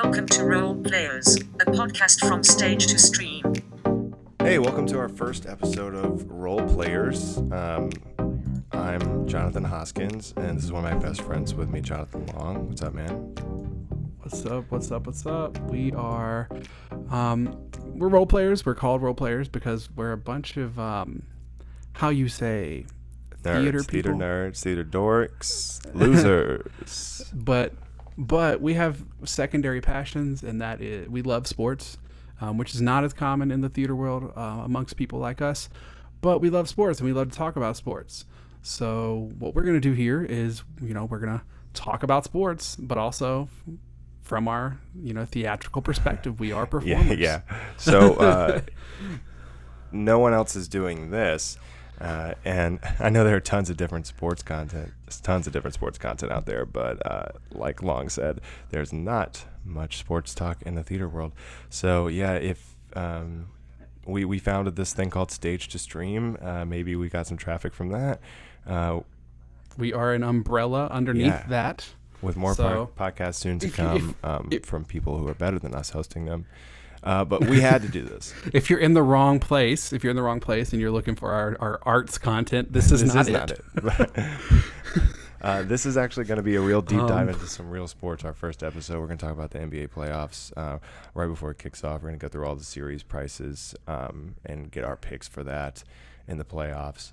Welcome to Role Players, a podcast from stage to stream. Hey, welcome to our first episode of Role Players. I'm Jonathan Hoskins, and this is one of my best friends with me, Jonathan Long. What's up, man? What's up? We are, we're role players. We're called role players because we're a bunch of, how you say, Nerds, theater nerds, theater dorks, losers. But we have secondary passions, and that is we love sports, which is not as common in the theater world amongst people like us. But we love sports, and we love to talk about sports. So what we're going to do here is, we're going to talk about sports, but also from our, theatrical perspective. We are performers. Yeah. So no one else is doing this. And I know there are tons of different sports content out there, but like Long said, there's not much sports talk in the theater world. So yeah, if we founded this thing called Stage to Stream, maybe we got some traffic from that. We are an umbrella underneath that. With more podcasts soon to come from people who are better than us hosting them. But we had to do this. If you're in the wrong place, and you're looking for our arts content, this is not it. This is actually going to be a real deep dive into some real sports. Our first episode, we're going to talk about the NBA playoffs. Right before it kicks off, we're going to go through all the series prices and get our picks for that in the playoffs.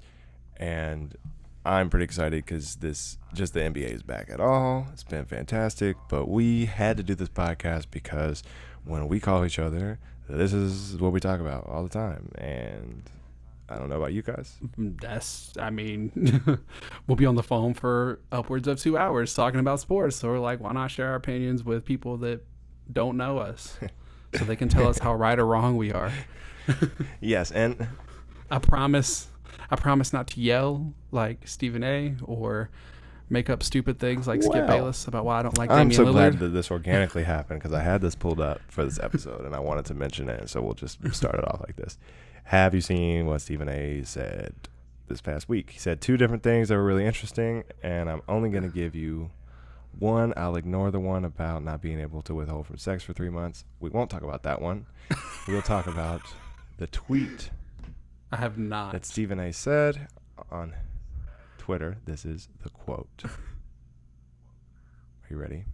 And I'm pretty excited because the NBA is back at all. It's been fantastic. But we had to do this podcast because when we call each other, this is what we talk about all the time. And I don't know about you guys. We'll be on the phone for upwards of 2 hours talking about sports. So we're like, why not share our opinions with people that don't know us so they can tell us how right or wrong we are. Yes, and I promise not to yell like Stephen A. or make up stupid things like Skip Bayless about why I don't like Damian Lillard. I'm so glad that this organically happened because I had this pulled up for this episode and I wanted to mention it. So we'll just start it off like this. Have you seen what Stephen A. said this past week? He said 2 different things that were really interesting, and I'm only going to give you one. I'll ignore the one about not being able to withhold from sex for 3 months. We won't talk about that one. We'll talk about the tweet. I have not. That Stephen A. said on Twitter. This is the quote. Are you ready?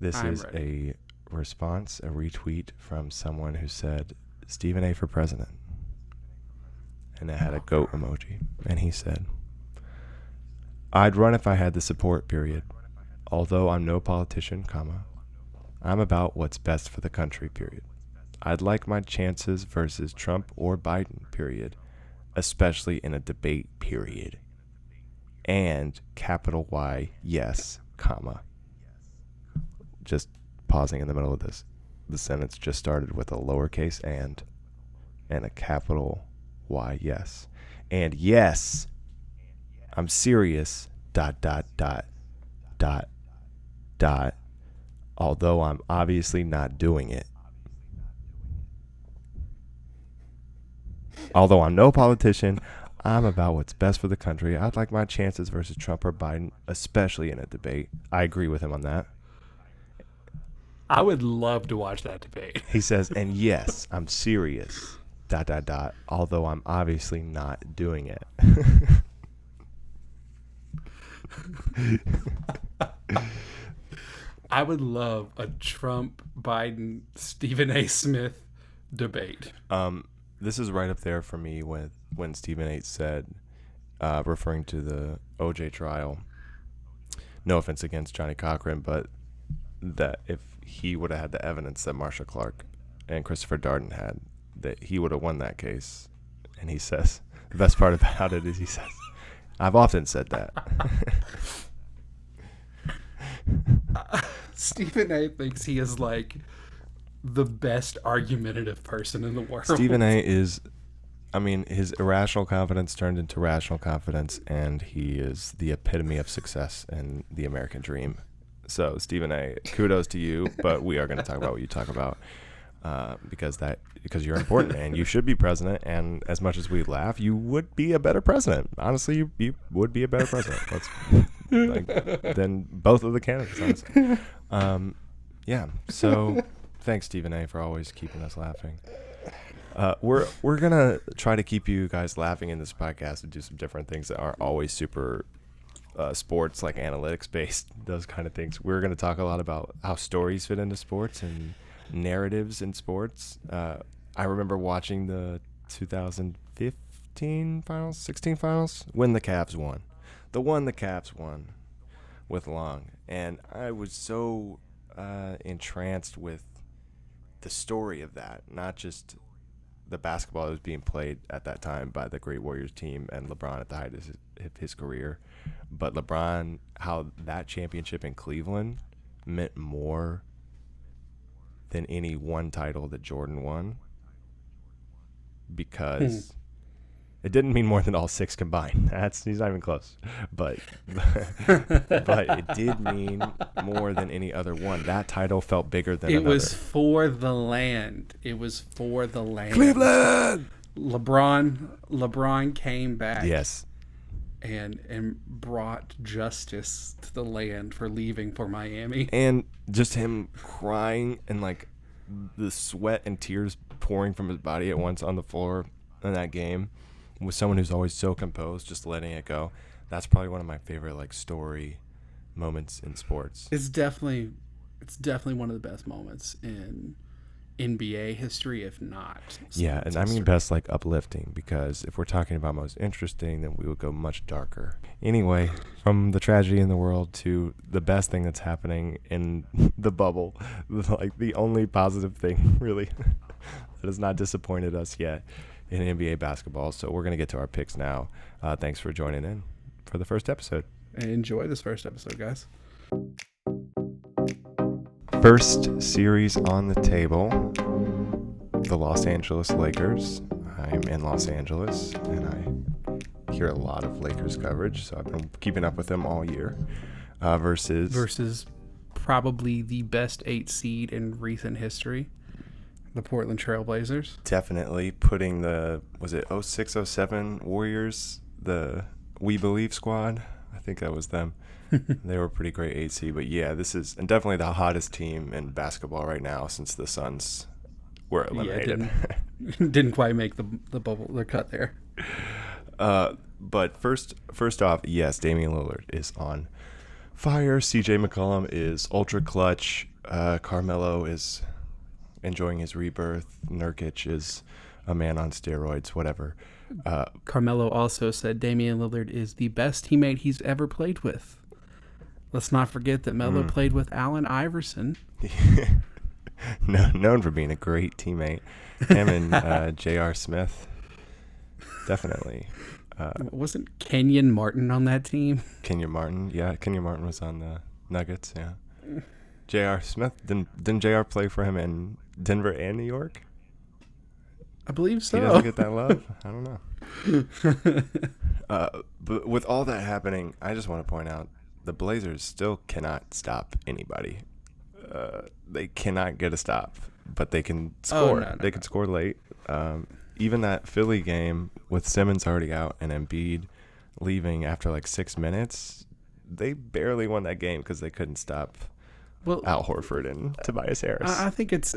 I'm ready. A response, a retweet from someone who said, Stephen A. for president. And it had a goat emoji. And he said, I'd run if I had the support, period. Although I'm no politician, I'm about what's best for the country, period. I'd like my chances versus Trump or Biden, period. Especially in a debate, period. And capital Y, yes, Just pausing in the middle of this. The sentence just started with a lowercase and a capital Y, yes. And yes, I'm serious, ... although I'm obviously not doing it. Although I'm no politician, I'm about what's best for the country. I'd like my chances versus Trump or Biden, especially in a debate. I agree with him on that. I would love to watch that debate. He says, and yes, I'm serious, ... although I'm obviously not doing it. I would love a Trump, Biden, Stephen A. Smith debate. This is right up there for me when Stephen A. said, referring to the OJ trial, no offense against Johnny Cochran, but that if he would have had the evidence that Marsha Clark and Christopher Darden had, that he would have won that case. And he says, the best part about it is he says, I've often said that. Stephen A. thinks he is like the best argumentative person in the world. Stephen A. is, his irrational confidence turned into rational confidence, and he is the epitome of success in the American dream. So, Stephen A., kudos to you, but we are going to talk about what you talk about because you're important, and you should be president, and as much as we laugh, you would be a better president. Honestly, you would be a better president than both of the candidates, honestly. Yeah. So thanks, Stephen A, for always keeping us laughing. We're gonna try to keep you guys laughing in this podcast and do some different things that aren't always super sports, like analytics based, those kind of things. We're gonna talk a lot about how stories fit into sports and narratives in sports. I remember watching the 2015 finals, 16 finals, when the Cavs won. The Cavs won with Long, and I was so entranced with the story of that, not just the basketball that was being played at that time by the great Warriors team and LeBron at the height of his career, but LeBron, how that championship in Cleveland meant more than any one title that Jordan won, because it didn't mean more than all 6 combined. He's not even close. But it did mean more than any other one. That title felt bigger than another. It was for the land. Cleveland! LeBron came back. Yes. And brought justice to the land for leaving for Miami. And just him crying and like the sweat and tears pouring from his body at once on the floor in that game, with someone who's always so composed, just letting it go. That's probably one of my favorite like story moments in sports. It's definitely one of the best moments in NBA history, if not. Yeah, and I mean best like uplifting, because if we're talking about most interesting, then we would go much darker. Anyway, from the tragedy in the world to the best thing that's happening in the bubble, like the only positive thing really that has not disappointed us yet in NBA basketball. So we're going to get to our picks now. Thanks for joining in for the first episode. And enjoy this first episode, guys. First series on the table, the Los Angeles Lakers. I'm in Los Angeles, and I hear a lot of Lakers coverage, so I've been keeping up with them all year. Versus probably the best 8 seed in recent history, the Portland Trail Blazers. Definitely putting was it 06-07 Warriors, the We Believe squad? I think that was them. They were a pretty great 8 seed, but yeah, this is definitely the hottest team in basketball right now since the Suns were eliminated. Yeah, didn't quite make the bubble, the cut there. But first off, yes, Damian Lillard is on fire. CJ McCollum is ultra clutch. Carmelo is enjoying his rebirth. Nurkic is a man on steroids, whatever. Carmelo also said Damian Lillard is the best teammate he's ever played with. Let's not forget that Melo played with Allen Iverson. Known for being a great teammate. Him and J.R. Smith, definitely. Wasn't Kenyon Martin on that team? Kenyon Martin, yeah. Kenyon Martin was on the Nuggets, yeah. J.R. Smith, didn't J.R. play for him in Denver and New York? I believe so. He doesn't get that love? I don't know. But with all that happening, I just want to point out the Blazers still cannot stop anybody. They cannot get a stop, but they can score. They can score late. Even that Philly game with Simmons already out and Embiid leaving after like 6 minutes, they barely won that game because they couldn't stop Al Horford and Tobias Harris. I think it's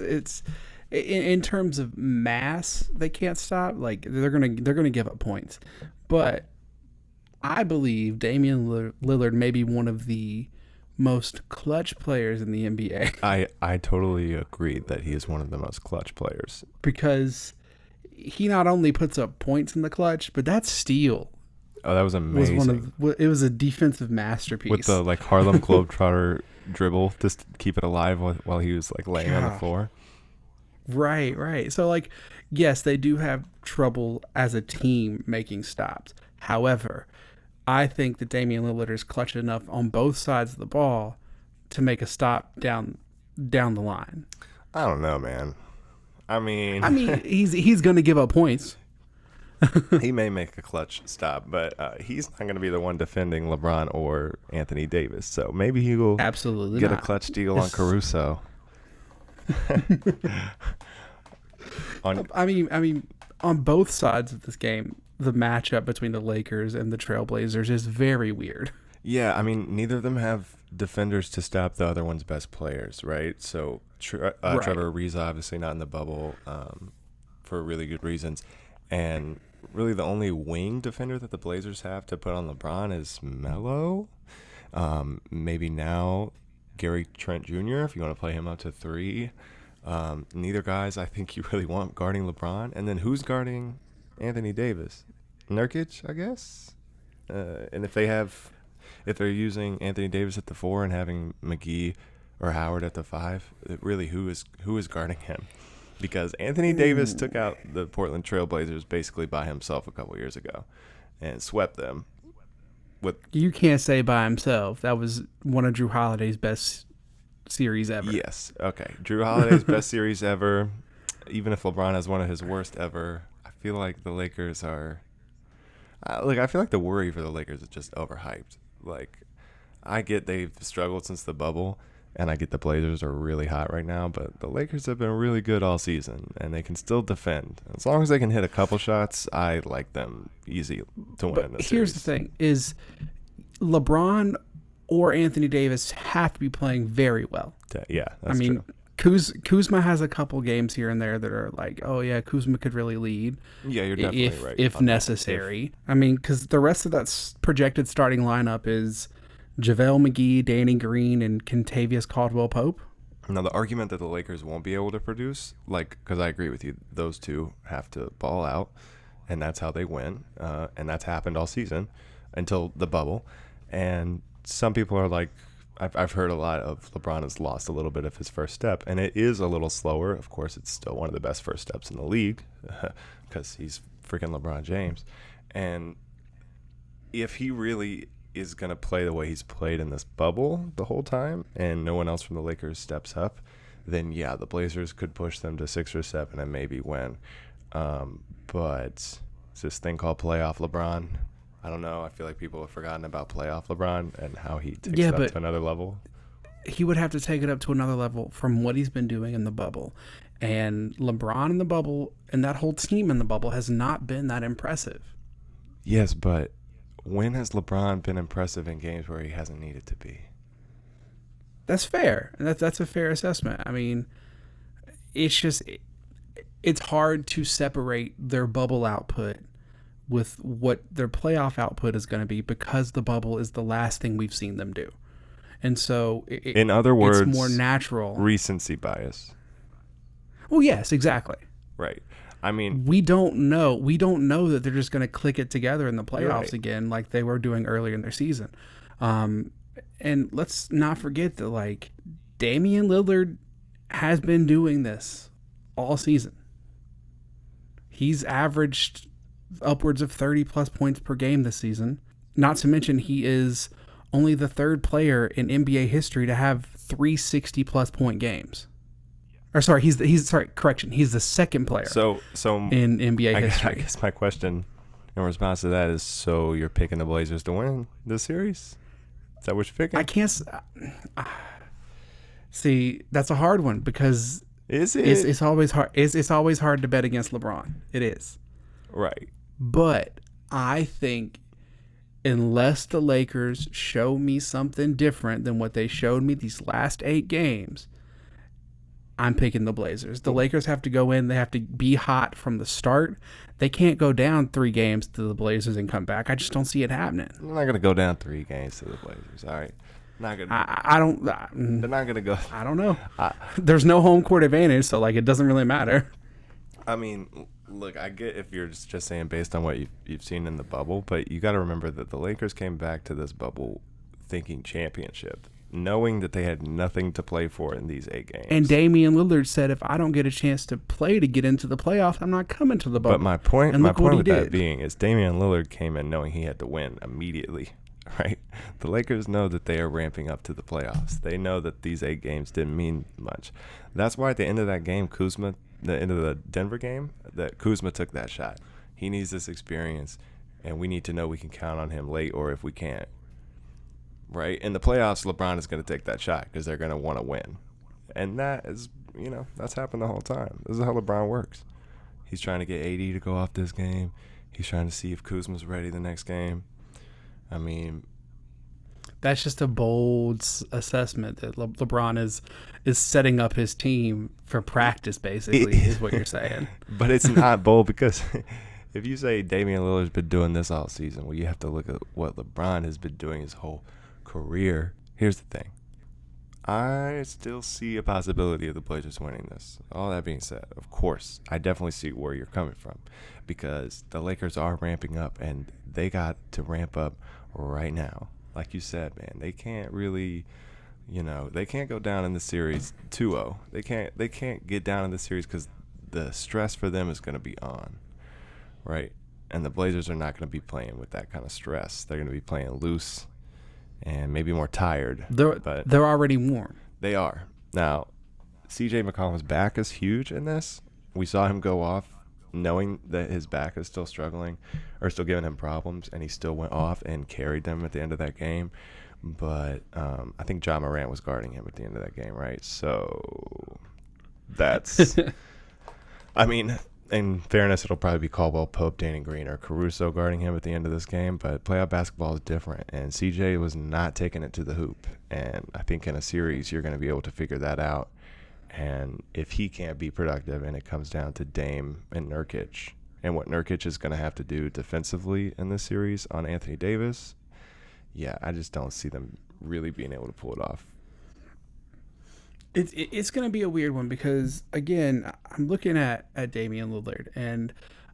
in terms of mass, they can't stop. Like they're gonna give up points, but I believe Damian Lillard may be one of the most clutch players in the NBA. I totally agree that he is one of the most clutch players, because he not only puts up points in the clutch, but that steal. Oh, that was amazing. It was a defensive masterpiece. With the like Harlem Globetrotter dribble, just to keep it alive while he was like laying on the floor. Right. So like, yes, they do have trouble as a team making stops. However, I think that Damian Lillard is clutch enough on both sides of the ball to make a stop down the line. I don't know, man. I mean, he's going to give up points. He may make a clutch stop, but he's not going to be the one defending LeBron or Anthony Davis. So maybe he will absolutely get not. A clutch deal on Caruso. I mean, on both sides of this game, the matchup between the Lakers and the Trailblazers is very weird. Yeah, I mean, neither of them have defenders to stop the other one's best players, right? So Right. Trevor Ariza obviously not in the bubble for really good reasons. And really the only wing defender that the Blazers have to put on LeBron is Melo. Maybe now Gary Trent Jr., if you want to play him up to 3. Neither guys I think you really want guarding LeBron. And then who's guarding Anthony Davis? Nurkic, I guess? And if they're using Anthony Davis at the 4 and having McGee or Howard at the 5, really who is guarding him? Because Anthony Davis took out the Portland Trailblazers basically by himself a couple years ago and swept them. You can't say by himself. That was one of Drew Holiday's best series ever. Yes. Okay. Drew Holiday's best series ever. Even if LeBron has one of his worst ever, I feel like the Lakers are. I feel like the worry for the Lakers is just overhyped. Like, I get they've struggled since the bubble, and I get the Blazers are really hot right now, but the Lakers have been really good all season, and they can still defend. As long as they can hit a couple shots, I like them easy to win in this series. Here's the thing, is LeBron or Anthony Davis have to be playing very well. Yeah, that's true. Kuzma has a couple games here and there that are like, oh yeah, Kuzma could really lead. Yeah, you're definitely right. If necessary. Because the rest of that projected starting lineup is JaVale McGee, Danny Green, and Kentavious Caldwell-Pope. Now, the argument that the Lakers won't be able to produce, because I agree with you, those two have to ball out, and that's how they win. And that's happened all season until the bubble. And some people are like, I've heard a lot of LeBron has lost a little bit of his first step, and it is a little slower. Of course, it's still one of the best first steps in the league because he's freaking LeBron James. And if he really is going to play the way he's played in this bubble the whole time and no one else from the Lakers steps up, then, yeah, the Blazers could push them to 6 or 7 and maybe win. But it's this thing called playoff LeBron. I don't know. I feel like people have forgotten about playoff LeBron and how he takes it up to another level. He would have to take it up to another level from what he's been doing in the bubble. And LeBron in the bubble and that whole team in the bubble has not been that impressive. Yes, but when has LeBron been impressive in games where he hasn't needed to be? That's fair. That's a fair assessment. I mean, it's hard to separate their bubble output with what their playoff output is going to be because the bubble is the last thing we've seen them do. And so, in other words, it's more natural. Recency bias. Well, yes, exactly. Right. I mean, we don't know that they're just going to click it together in the playoffs again like they were doing earlier in their season. And let's not forget that, Damian Lillard has been doing this all season. He's averaged upwards of 30-plus points per game this season. Not to mention he is only the third player in NBA history to have 3 60-plus point games. Or sorry, he's the second player so in NBA history. I guess my question in response to that is, so you're picking the Blazers to win this series? Is that what you're picking? I can't see. That's a hard one because is it? It's always hard. It's always hard to bet against LeBron. It is. Right. But I think unless the Lakers show me something different than what they showed me these last 8 games, I'm picking the Blazers. The Lakers have to go in. They have to be hot from the start. They can't go down 3 games to the Blazers and come back. I just don't see it happening. They're not going to go down 3 games to the Blazers. All right. Not gonna. I don't. They're not going to go. I don't know. There's no home court advantage, so it doesn't really matter. I mean, look, I get if you're just saying based on what you've seen in the bubble, but you got to remember that the Lakers came back to this bubble thinking championship, knowing that they had nothing to play for in these 8 games. And Damian Lillard said, if I don't get a chance to play to get into the playoffs, I'm not coming to the bubble. But my point with that being is Damian Lillard came in knowing he had to win immediately, right? The Lakers know that they are ramping up to the playoffs. They know that these 8 games didn't mean much. That's why at the end of that game, the end of the Denver game, that Kuzma took that shot. He needs this experience, and we need to know we can count on him late or if we can't. Right? In the playoffs, LeBron is going to take that shot because they're going to want to win. And that is, that's happened the whole time. This is how LeBron works. He's trying to get AD to go off this game. He's trying to see if Kuzma's ready the next game. I mean, That's just a bold assessment that LeBron is setting up his team for practice, basically, is what you're saying. But it's not bold because if you say Damian Lillard's been doing this all season, well, you have to look at what LeBron has been doing his whole career. Here's the thing. I still see a possibility of the Blazers winning this. All that being said, of course, I definitely see where you're coming from because the Lakers are ramping up and they got to ramp up right now. Like you said, man, they can't really, they can't go down in the series 2-0. They can't get down in the series because the stress for them is going to be on, right? And the Blazers are not going to be playing with that kind of stress. They're going to be playing loose and maybe more tired. They're already warm. They are. Now, C.J. McCollum's back is huge in this. We saw him go off knowing that his back is still struggling or still giving him problems, and he still went off and carried them at the end of that game. But I think Ja Morant was guarding him at the end of that game, right? So that's – I mean, in fairness, it'll probably be Caldwell Pope, Danny Green, or Caruso guarding him at the end of this game. But playoff basketball is different, and CJ was not taking it to the hoop. And I think in a series, you're going to be able to figure that out. And if he can't be productive and it comes down to Dame and Nurkic and what Nurkic is going to have to do defensively in this series on Anthony Davis, yeah, I just don't see them really being able to pull it off. It's going to be a weird one because, again, I'm looking at Damian Lillard, and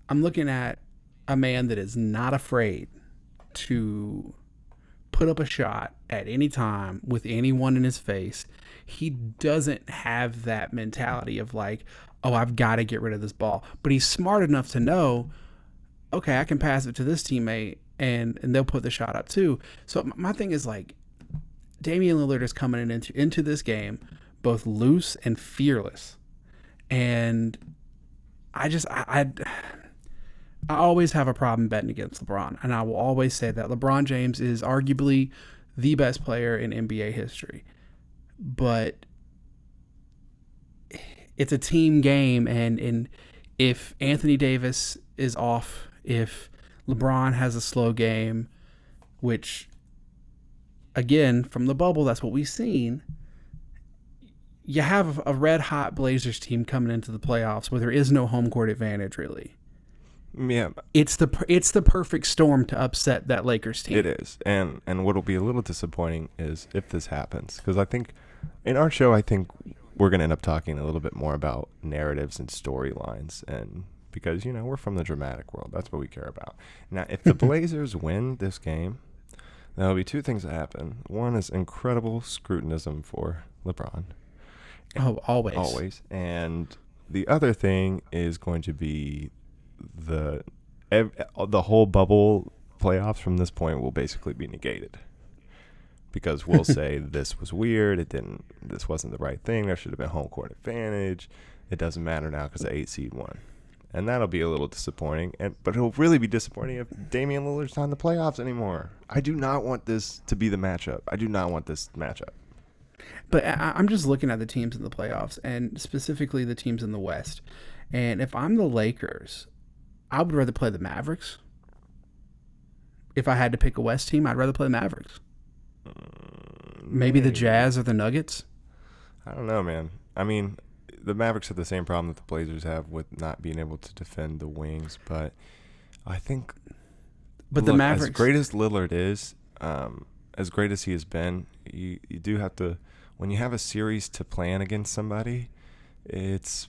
I'm looking at a man that is not afraid to put up a shot at any time with anyone in his face. He doesn't have that mentality of like, oh, I've got to get rid of this ball. But he's smart enough to know, okay, I can pass it to this teammate, and they'll put the shot up too. So my thing is like, Damian Lillard is coming into this game both loose and fearless. And I always have a problem betting against LeBron. And I will always say that LeBron James is arguably the best player in NBA history. But it's a team game. And if Anthony Davis is off, if LeBron has a slow game, which, again, from the bubble, that's what we've seen. You have a red-hot Blazers team coming into the playoffs where there is no home court advantage, really. Yeah. It's the perfect storm to upset that Lakers team. It is. And what'll be a little disappointing is if this happens. Because I think in our show, I think we're going to end up talking a little bit more about narratives and storylines. And because, we're from the dramatic world. That's what we care about. Now, if the Blazers win this game, there'll be two things that happen. One is incredible scrutinism for LeBron. Oh, always. Always. And the other thing is going to be the whole bubble playoffs from this point will basically be negated. Because we'll say this was weird, this wasn't the right thing, there should have been home court advantage. It doesn't matter now because the 8 seed won. And that'll be a little disappointing. But it'll really be disappointing if Damian Lillard's not in the playoffs anymore. I do not want this to be the matchup. I do not want this matchup. But I'm just looking at the teams in the playoffs, and specifically the teams in the West. And if I'm the Lakers, I would rather play the Mavericks. If I had to pick a West team, I'd rather play the Mavericks. Maybe the Jazz or the Nuggets. I don't know, man. I mean, the Mavericks have the same problem that the Blazers have with not being able to defend the wings. But I think, the Mavericks, as great as Lillard is, as great as he has been, you do have to, when you have a series to plan against somebody, it's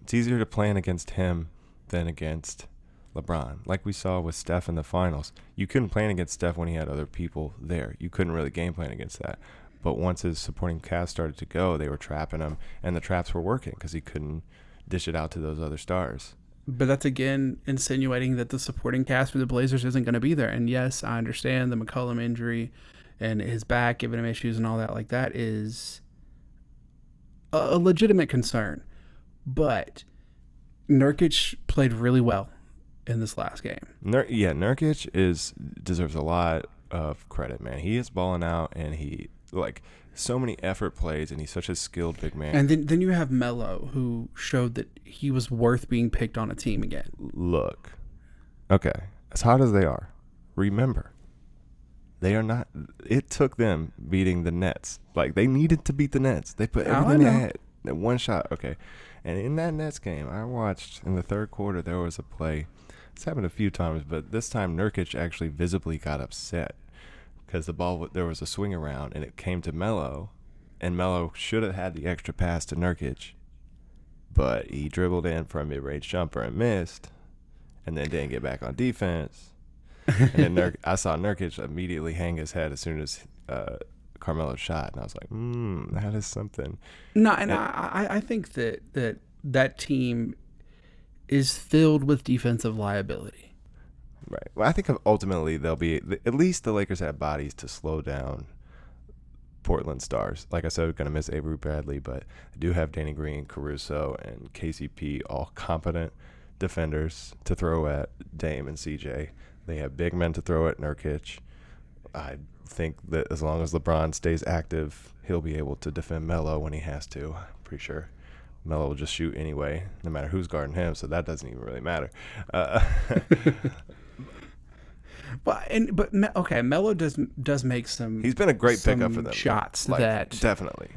easier to plan against him than against LeBron. Like we saw with Steph in the finals. You couldn't plan against Steph when he had other people there. You couldn't really game plan against that. But once his supporting cast started to go, they were trapping him, and the traps were working because he couldn't dish it out to those other stars. But that's, again, insinuating that the supporting cast for the Blazers isn't going to be there. And yes, I understand the McCollum injury and his back giving him issues and all that. Like, that is a legitimate concern. But Nurkic played really well in this last game. Nurkic deserves a lot of credit, man. He is balling out, and he, so many effort plays, and he's such a skilled big man. And then you have Melo, who showed that he was worth being picked on a team again. Look, okay, as hot as they are, remember, They are not. It took them beating the Nets. Like, they needed to beat the Nets. They put everything they had. That one shot. Okay. And in that Nets game, I watched in the third quarter, there was a play. It's happened a few times, but this time Nurkic actually visibly got upset because the ball, there was a swing around, and it came to Melo, and Melo should have had the extra pass to Nurkic, but he dribbled in for a mid-range jumper and missed, and then didn't get back on defense. And then I saw Nurkic immediately hang his head as soon as Carmelo shot, and I was like, that is something. No, and I think that team is filled with defensive liability. Right. Well, I think ultimately they'll be, at least the Lakers have bodies to slow down Portland stars. Like I said, we're going to miss Avery Bradley, but I do have Danny Green, Caruso, and KCP, all competent defenders to throw at Dame and CJ. They have big men to throw at Nurkic. I think that as long as LeBron stays active, he'll be able to defend Melo when he has to. I'm pretty sure Melo will just shoot anyway, no matter who's guarding him, so that doesn't even really matter. Okay, Melo does make some. He's been a great pickup for them. Shots like, that definitely.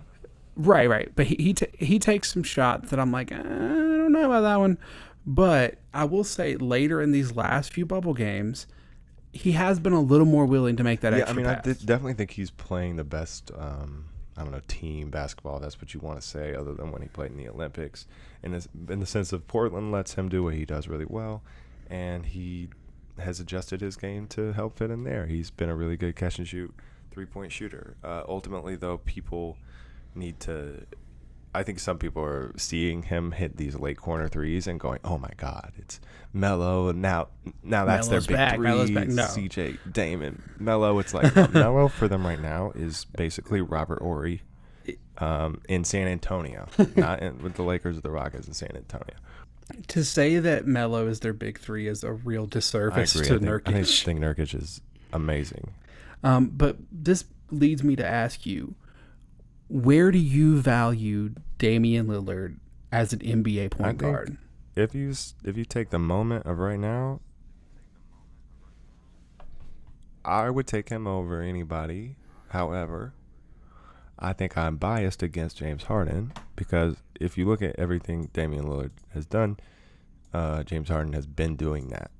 Right, but he takes some shots that I'm like, I don't know about that one. But I will say later in these last few bubble games, he has been a little more willing to make that extra pass. I definitely think he's playing the best, team basketball. That's what you want to say, other than when he played in the Olympics. In the sense of Portland lets him do what he does really well, and he has adjusted his game to help fit in there. He's been a really good catch and shoot 3-point shooter. Ultimately, though, people need to. I think some people are seeing him hit these late corner threes and going, "Oh my God, it's Melo!" Now that's Melo's their big back. three. Melo's back. No. CJ, Dame, and Melo. It's like Melo for them right now is basically Robert Horry in San Antonio, not with the Lakers or the Rockets in San Antonio. To say that Melo is their big three is a real disservice to Nurkic. I think Nurkic is amazing. But this leads me to ask you, where do you value Damian Lillard as an NBA point guard? If you take the moment of right now, I would take him over anybody. However, I think I'm biased against James Harden because if you look at everything Damian Lillard has done, James Harden has been doing that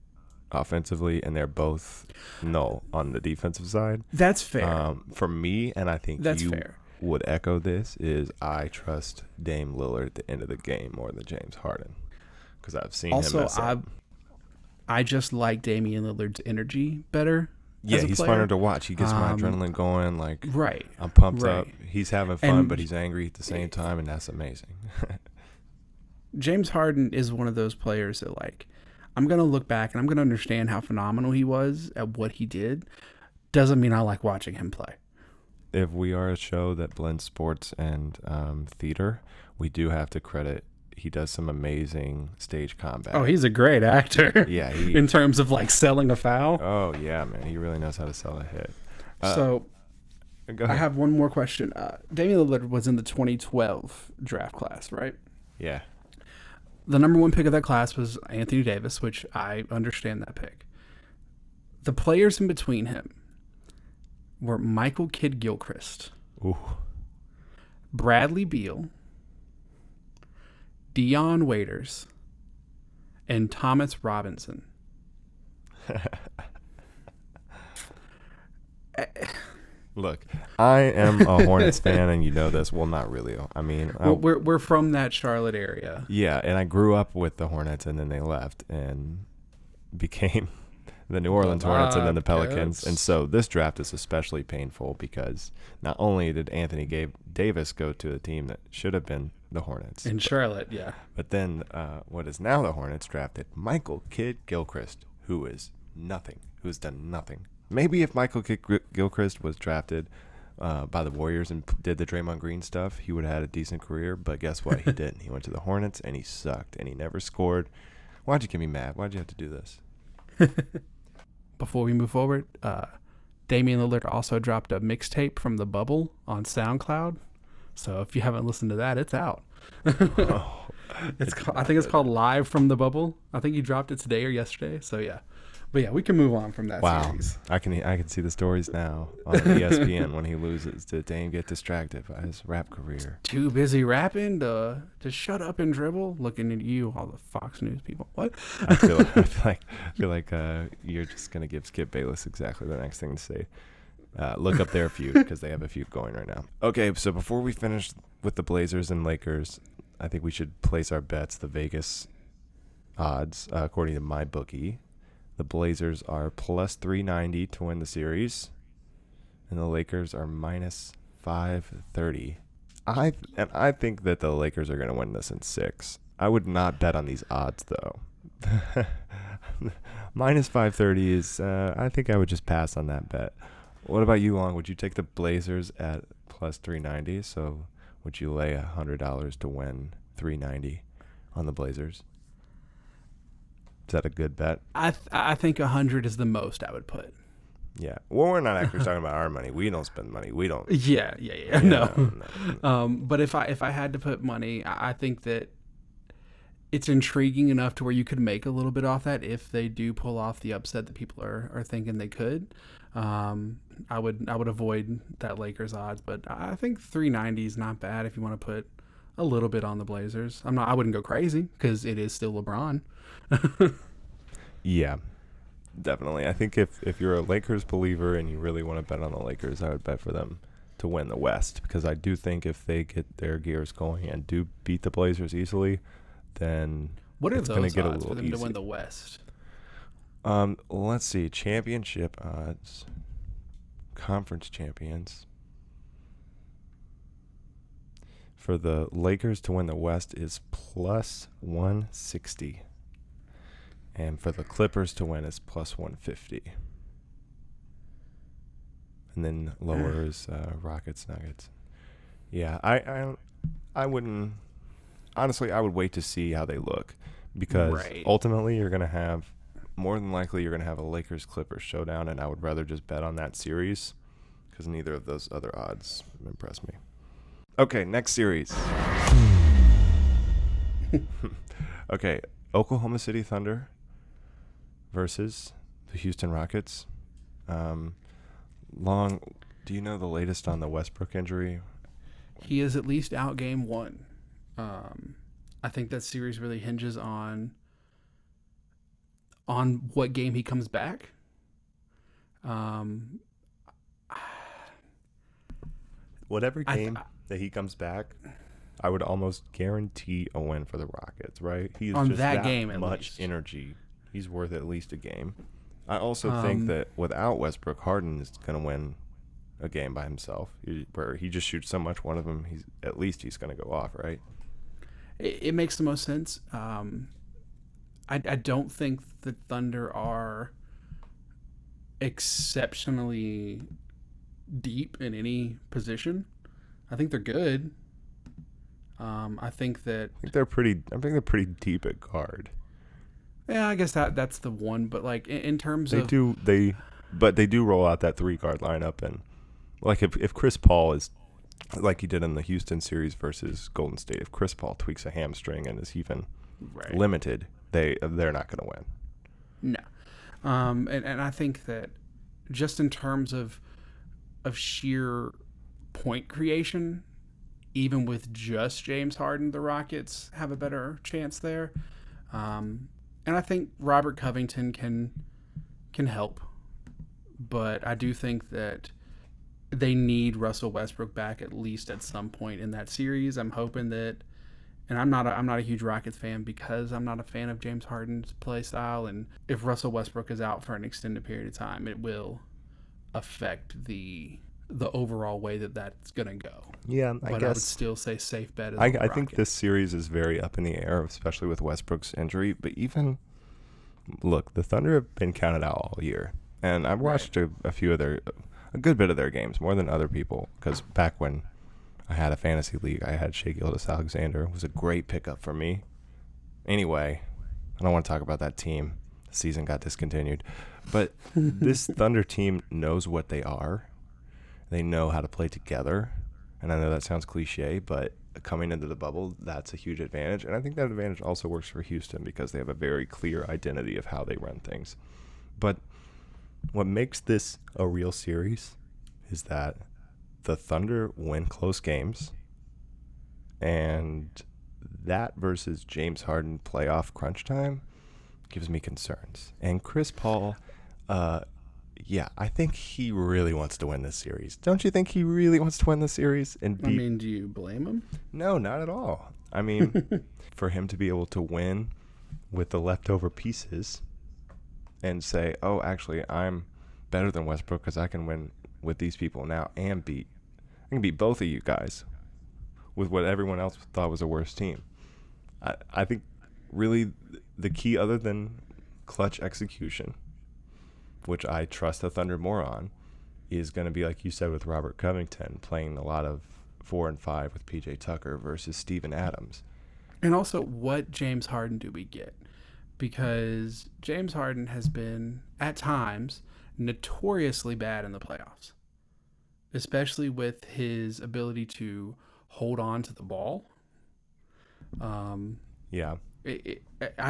offensively, and they're both null on the defensive side. That's fair. For me, and I think that's you fair. Would echo this, is I trust Dame Lillard at the end of the game more than James Harden because I've seen him mess up. I just like Damian Lillard's energy better. Yeah, he's funner to watch. He gets my adrenaline going. Like, right, I'm pumped up. He's having fun, but he's angry at the same time, and that's amazing. James Harden is one of those players that, like, I'm going to look back and I'm going to understand how phenomenal he was at what he did. Doesn't mean I like watching him play. If we are a show that blends sports and theater, we do have to credit. He does some amazing stage combat. Oh, he's a great actor. Yeah, in terms of like selling a foul. Oh yeah, man, he really knows how to sell a hit. So, I have one more question. Damian Lillard was in the 2012 draft class, right? Yeah. The number one pick of that class was Anthony Davis, which I understand that pick. The players in between him were Michael Kidd-Gilchrist, Bradley Beal, Dion Waiters, and Thomas Robinson. Look, I am a Hornets fan, and you know this. Well, not really. I mean, we're from that Charlotte area. Yeah, and I grew up with the Hornets, and then they left and became the New Orleans Hornets and then the Pelicans. And so this draft is especially painful because not only did Anthony Davis go to a team that should have been the Hornets. In Charlotte, yeah. But then what is now the Hornets drafted Michael Kidd-Gilchrist, who is nothing, who's done nothing. Maybe if Michael Kidd-Gilchrist was drafted by the Warriors and did the Draymond Green stuff, he would have had a decent career. But guess what? He didn't. He went to the Hornets, and he sucked, and he never scored. Why'd you get me mad? Why'd you have to do this? Before we move forward, Damian Lillard also dropped a mixtape from the Bubble on SoundCloud. So if you haven't listened to that, it's out. I think it's called Live from the Bubble. I think he dropped it today or yesterday. So yeah. But yeah, we can move on from that Wow. series. I can see the stories now on ESPN when he loses. Did Dame get distracted by his rap career? Too busy rapping to shut up and dribble. Looking at you, all the Fox News people. What? I feel like you're just gonna give Skip Bayless exactly the next thing to say. Look up their feud because they have a feud going right now. Okay, so before we finish with the Blazers and Lakers, I think we should place our bets. The Vegas odds, according to MyBookie, the Blazers are plus 390 to win the series, and the Lakers are minus 530. I think that the Lakers are going to win this in 6. I would not bet on these odds though. Minus 530 is. I think I would just pass on that bet. What about you, Long? Would you take the Blazers at plus 390? So would you lay $100 to win 390 on the Blazers? Is that a good bet? I think 100 is the most I would put. Yeah. Well, we're not actually talking about our money. We don't spend money. We don't. Yeah. No. But if I had to put money, I think that it's intriguing enough to where you could make a little bit off that if they do pull off the upset that people are thinking they could. I would avoid that Lakers odds, but I think 390 is not bad if you want to put a little bit on the Blazers. I wouldn't go crazy because it is still LeBron. Yeah, definitely. I think if you're a Lakers believer and you really want to bet on the Lakers, I would bet for them to win the West, because I do think if they get their gears going and do beat the Blazers easily, then what are it's going to those get a odds little for them easy. to win the West? Let's see. Championship odds. Conference champions. For the Lakers to win the West is plus 160. And for the Clippers to win is plus 150. And then lower is Rockets, Nuggets. Yeah, I wouldn't. Honestly, I would wait to see how they look, because ultimately you're going to have, more than likely you're going to have a Lakers-Clippers showdown, and I would rather just bet on that series because neither of those other odds impress me. Okay, next series. Okay, Oklahoma City Thunder versus the Houston Rockets. Long, do you know the latest on the Westbrook injury? He is at least out game 1. I think that series really hinges on what game he comes back. Whatever game that he comes back, I would almost guarantee a win for the Rockets, right? He's on just that game, at much least. energy. He's worth at least a game. I also think that without Westbrook, Harden is going to win a game by himself, where he just shoots so much. One of them, he's going to go off, right? It makes the most sense. I don't think the Thunder are exceptionally deep in any position. I think they're good. I think they're pretty deep at guard. Yeah, I guess that's the one. But like in terms of they do roll out that 3-guard lineup, and like if Chris Paul is like he did in the Houston series versus Golden State, if Chris Paul tweaks a hamstring and is even limited, they're not going to win. No, and I think that just in terms of sheer point creation, even with just James Harden, the Rockets have a better chance there. And I think Robert Covington can help, but I do think that they need Russell Westbrook back at least at some point in that series. I'm hoping that, and I'm not a huge Rockets fan because I'm not a fan of James Harden's play style, and if Russell Westbrook is out for an extended period of time, it will affect the overall way that's going to go. Yeah, I would still say safe bet. I think this series is very up in the air, especially with Westbrook's injury. But even, look, the Thunder have been counted out all year. And I've watched a good bit of their games, more than other people. Because back when I had a fantasy league, I had Shai Gilgeous-Alexander. It was a great pickup for me. Anyway, I don't want to talk about that team. The season got discontinued. But this Thunder team knows what they are. They know how to play together. And I know that sounds cliche, but coming into the bubble, that's a huge advantage. And I think that advantage also works for Houston because they have a very clear identity of how they run things. But what makes this a real series is that the Thunder win close games, and that versus James Harden playoff crunch time gives me concerns. And Chris Paul, I think he really wants to win this series. Don't you think he really wants to win this series? And do you blame him? No, not at all. I mean, for him to be able to win with the leftover pieces and say, oh, actually, I'm better than Westbrook because I can win with these people now and I can beat both of you guys with what everyone else thought was a worse team. I think really the key, other than clutch execution, which I trust the Thunder more on, is going to be, like you said, with Robert Covington playing a lot of 4 and 5 with PJ Tucker versus Steven Adams. And also, what James Harden do we get? Because James Harden has been, at times, notoriously bad in the playoffs, especially with his ability to hold on to the ball. I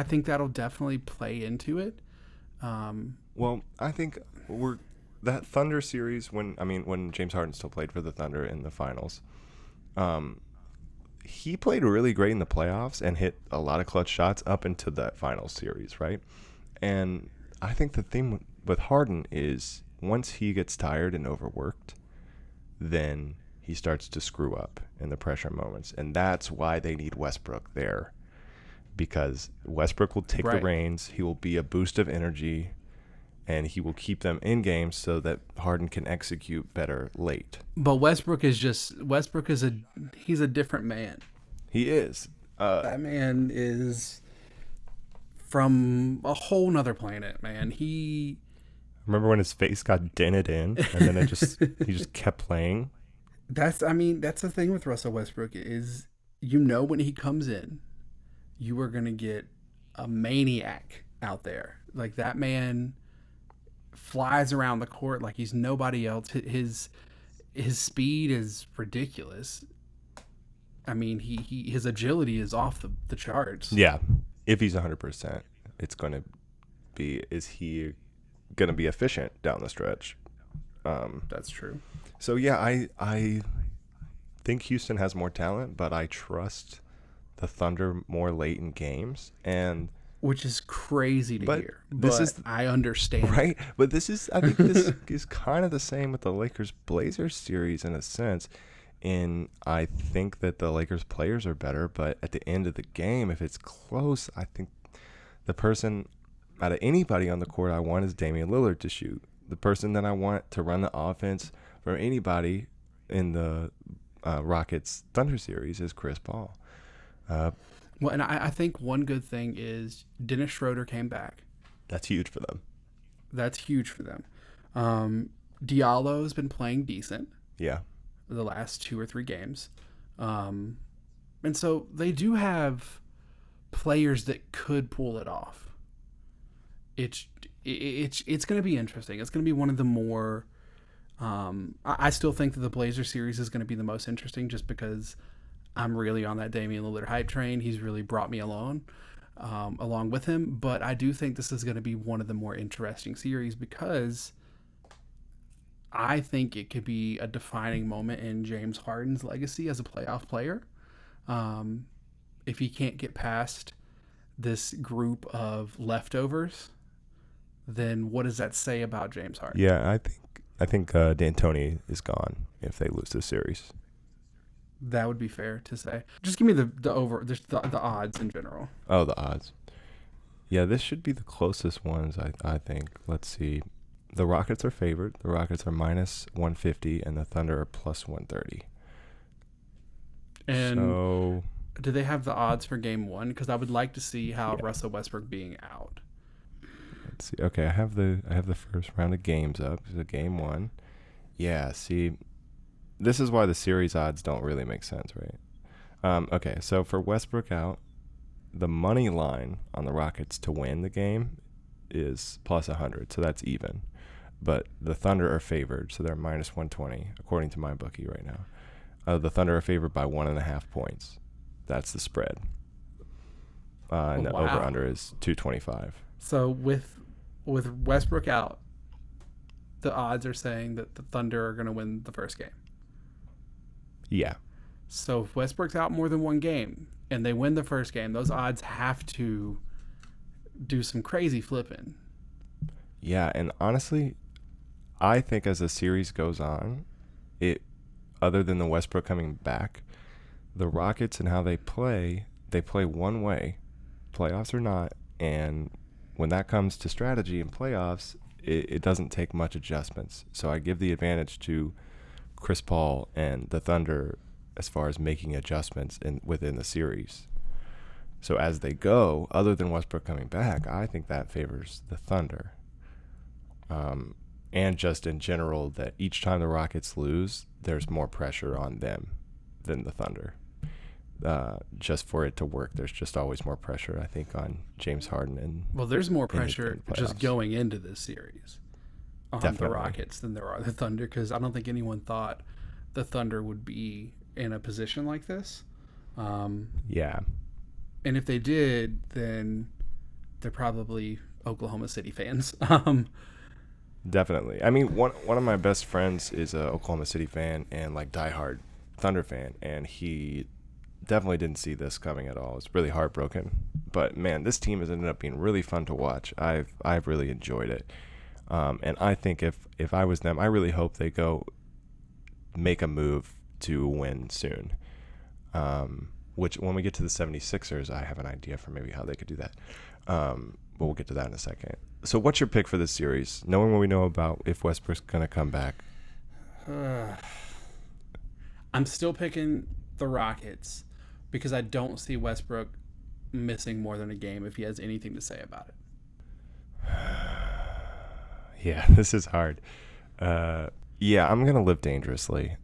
think that'll definitely play into it. Well, I think that Thunder series, when James Harden still played for the Thunder in the finals, he played really great in the playoffs and hit a lot of clutch shots up into that finals series, right? And I think the thing with Harden is once he gets tired and overworked, then he starts to screw up in the pressure moments. And that's why they need Westbrook there, because Westbrook will take the reins. He will be a boost of energy, and he will keep them in games so that Harden can execute better late. But Westbrook is he's a different man. He is. That man is from a whole nother planet, man. Remember when his face got dented in, and then he just kept playing? That's the thing with Russell Westbrook is, when he comes in, you are going to get a maniac out there. Like, that man flies around the court like he's nobody else. His speed is ridiculous. I mean, his agility is off the charts. Yeah. If he's 100%, it's going to be, is he going to be efficient down the stretch? That's true. So, yeah, I think Houston has more talent, but I trust the Thunder more late in games. Which is crazy to hear. I understand. Right? But I think this is kind of the same with the Lakers-Blazers series in a sense. And I think that the Lakers players are better, but at the end of the game, if it's close, I think the person out of anybody on the court I want is Damian Lillard to shoot. The person that I want to run the offense for anybody in the Rockets Thunder series is Chris Paul. Well, and I think one good thing is Dennis Schroeder came back. That's huge for them. Diallo's been playing decent. Yeah. The last 2 or 3 games. And so they do have players that could pull it off. It's going to be interesting. It's going to be one of the more... I still think that the Blazers series is going to be the most interesting just because I'm really on that Damian Lillard hype train. He's really brought me along with him. But I do think this is going to be one of the more interesting series because I think it could be a defining moment in James Harden's legacy as a playoff player. If he can't get past this group of leftovers, then what does that say about James Harden? Yeah, I think D'Antoni is gone if they lose this series. That would be fair to say. Just give me the odds in general. Oh, the odds. Yeah, this should be the closest ones, I think. Let's see. The Rockets are favored. The Rockets are minus 150, and the Thunder are plus 130. And so, do they have the odds for Game 1? Because I would like to see how Russell Westbrook being out. Let's see. Okay, I have the first round of games up. This is Game 1. Yeah, see... This is why the series odds don't really make sense, right? Okay, so for Westbrook out, the money line on the Rockets to win the game is plus 100, so that's even. But the Thunder are favored, so they're minus 120, according to my bookie right now. The Thunder are favored by 1.5 points. That's the spread. And the over-under is 225. So with with Westbrook out, the odds are saying that the Thunder are going to win the first game. Yeah. So if Westbrook's out more than one game and they win the first game, those odds have to do some crazy flipping. Yeah, and honestly, I think as the series goes on, other than the Westbrook coming back, the Rockets and how they play one way, playoffs or not, and when that comes to strategy in playoffs, it doesn't take much adjustments. So I give the advantage to Chris Paul and the Thunder as far as making adjustments within the series. So as they go, other than Westbrook coming back, I think that favors the Thunder. And just in general, that each time the Rockets lose, there's more pressure on them than the Thunder. Just for it to work, there's just always more pressure, I think, on James Harden. And well, there's more pressure just going into this series on Definitely. the Rockets than there are the Thunder, because I don't think anyone thought the Thunder would be in a position like this. Yeah. And if they did, then they're probably Oklahoma City fans. Definitely. I mean, one of my best friends is a Oklahoma City fan and like diehard Thunder fan, and he definitely didn't see this coming at all. It's really heartbroken. But man, this team has ended up being really fun to watch. I've really enjoyed it. And I think if I was them, I really hope they go make a move to win soon. Which when we get to the 76ers, I have an idea for maybe how they could do that. But we'll get to that in a second. So what's your pick for this series? Knowing what we know about if Westbrook's going to come back. I'm still picking the Rockets because I don't see Westbrook missing more than a game if he has anything to say about it. Yeah, this is hard. Yeah, I'm going to live dangerously.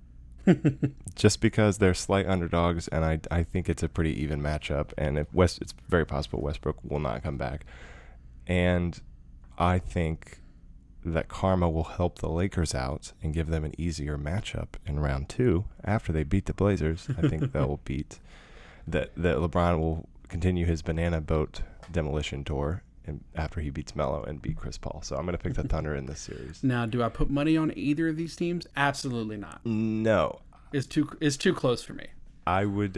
Just because they're slight underdogs, and I think it's a pretty even matchup. And it's very possible Westbrook will not come back. And I think that karma will help the Lakers out and give them an easier matchup in round 2 after they beat the Blazers. I think they'll beat that LeBron will continue his banana boat demolition tour after he beats Melo and beat Chris Paul. So I'm going to pick the Thunder in this series. Now, do I put money on either of these teams? Absolutely not. No. It's too close for me. I would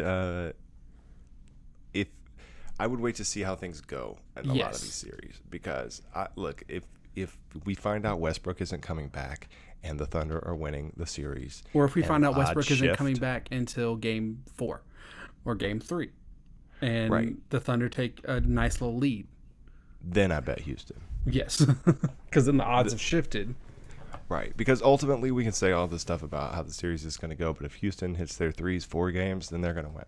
I would wait to see how things go in a lot of these series, because look, if we find out Westbrook isn't coming back and the Thunder are winning the series, or if we find out Westbrook isn't coming back until game 4 or game 3, and the Thunder take a nice little lead, then I bet Houston. Yes, because then the odds have shifted. Right, because ultimately we can say all this stuff about how the series is going to go, but if Houston hits their threes 4 games, then they're going to win.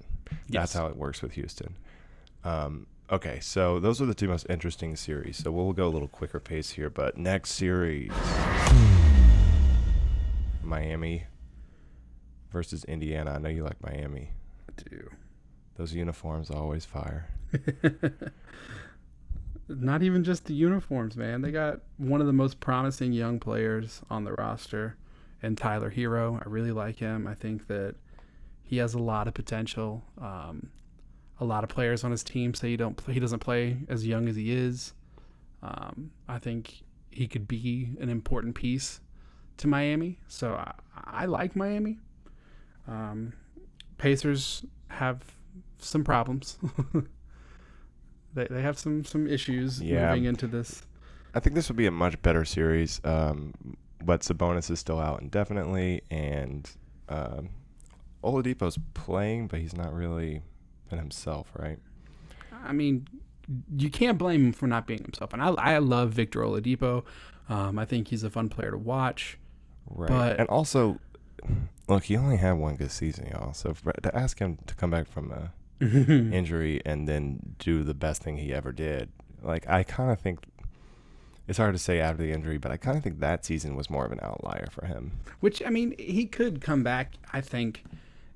That's how it works with Houston. Okay, so those are the 2 most interesting series. So we'll go a little quicker pace here, but next series, Miami versus Indiana. I know you like Miami. I do. Those uniforms always fire. Not even just the uniforms, man. They got one of the most promising young players on the roster, and Tyler Hero. I really like him. I think that he has a lot of potential. A lot of players on his team say he doesn't play as young as he is. I think he could be an important piece to Miami. So I like Miami. Pacers have some problems. They have some issues moving into this. I think this would be a much better series, but Sabonis is still out indefinitely, and Oladipo's playing, but he's not really been himself, right? I mean, you can't blame him for not being himself, and I love Victor Oladipo. I think he's a fun player to watch. Right, but and also, look, he only had one good season, y'all. So to ask him to come back from a injury and then do the best thing he ever did, like, I kind of think it's hard to say after the injury, but I kind of think that season was more of an outlier for him. Which, I mean, he could come back, I think,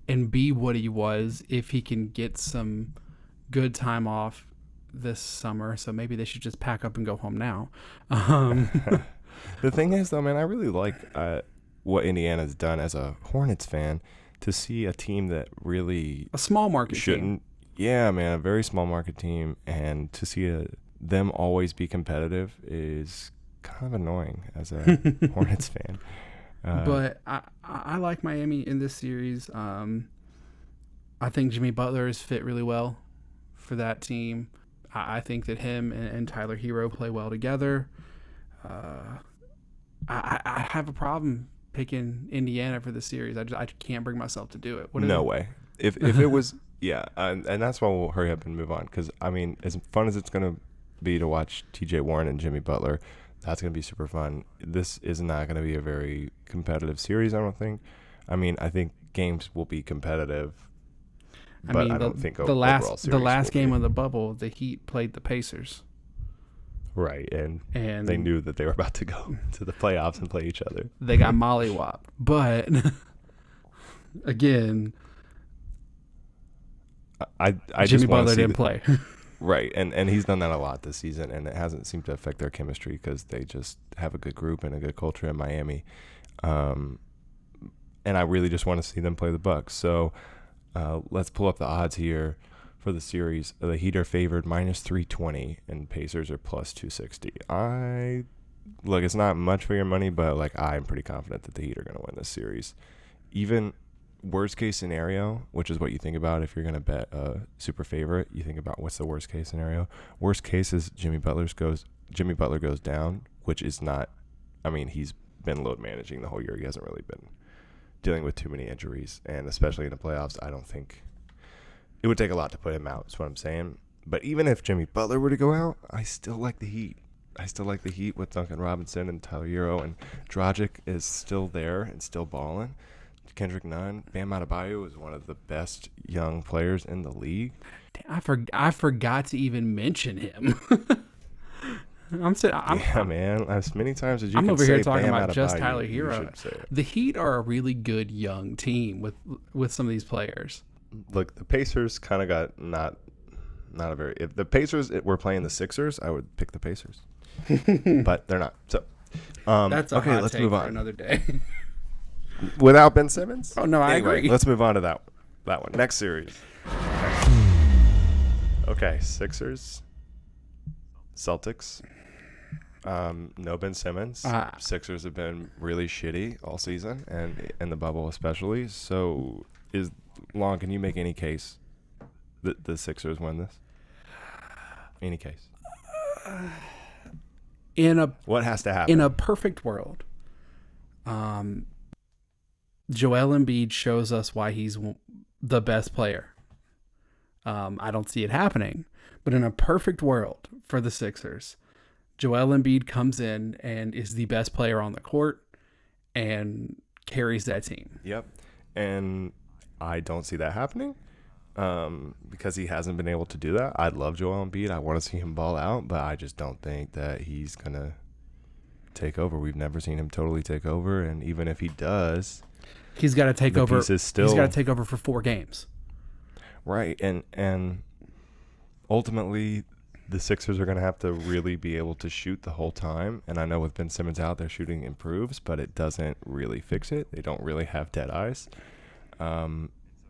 and be what he was if he can get some good time off this summer. So maybe they should just pack up and go home now. The thing is, though, man, I really like what Indiana's done as a Hornets fan, to see a team that really a small market team. Yeah, man, a very small market team, and to see them always be competitive is kind of annoying as a Hornets fan. But I like Miami in this series. I think Jimmy Butler has fit really well for that team. I think that him and Tyler Hero play well together. I have a problem picking Indiana for the series. I can't bring myself to do it. No way. If it was, yeah, and that's why we'll hurry up and move on. Because, I mean, as fun as it's going to be to watch TJ Warren and Jimmy Butler, that's going to be super fun. This is not going to be a very competitive series, I don't think. I mean, I think games will be competitive, but I don't think the last game of the bubble, the Heat played the Pacers. Right, and they knew that they were about to go to the playoffs and play each other. They got mollywopped. But, again, I Jimmy just Butler didn't play. Right, and he's done that a lot this season, and it hasn't seemed to affect their chemistry because they just have a good group and a good culture in Miami. And I really just want to see them play the Bucks. So let's pull up the odds here for the series. The Heat are favored -320, and Pacers are +260. Look, it's not much for your money, but like I'm pretty confident that the Heat are going to win this series. Even worst case scenario, which is what you think about if you're going to bet a super favorite, you think about what's the worst case scenario. Worst case is Jimmy Butler goes down, which is not, I mean, he's been load managing the whole year. He hasn't really been dealing with too many injuries, and especially in the playoffs, I don't think it would take a lot to put him out, is what I'm saying. But even if Jimmy Butler were to go out, I still like the Heat. I still like the Heat with Duncan Robinson and Tyler Hero, and Dragic is still there and still balling. Kendrick Nunn, Bam Adebayo is one of the best young players in the league. I forgot to even mention him. Man. As many times as you I'm can over say here talking Bam about Adebayo, just Tyler Hero. The Heat are a really good young team with some of these players. Look, the Pacers kind of got not a very. If the Pacers were playing the Sixers, I would pick the Pacers, but they're not. So, that's a okay. hot Let's take move for on. another day. Without Ben Simmons? Oh no, I agree. Let's move on to that one. Next series. Okay, Sixers, Celtics. No Ben Simmons. Sixers have been really shitty all season, and in the bubble especially. So, can you make any case that the Sixers win this? Any case? What has to happen? In a perfect world, Joel Embiid shows us why he's the best player. I don't see it happening, but in a perfect world for the Sixers, Joel Embiid comes in and is the best player on the court and carries that team. Yep. And I don't see that happening because he hasn't been able to do that. I love Joel Embiid. I want to see him ball out, but I just don't think that he's going to take over. We've never seen him totally take over, and even if he does, he's got to take over. He's got to take over for 4 games. Right, and ultimately the Sixers are going to have to really be able to shoot the whole time. And I know with Ben Simmons out, their shooting improves, but it doesn't really fix it. They don't really have dead eyes.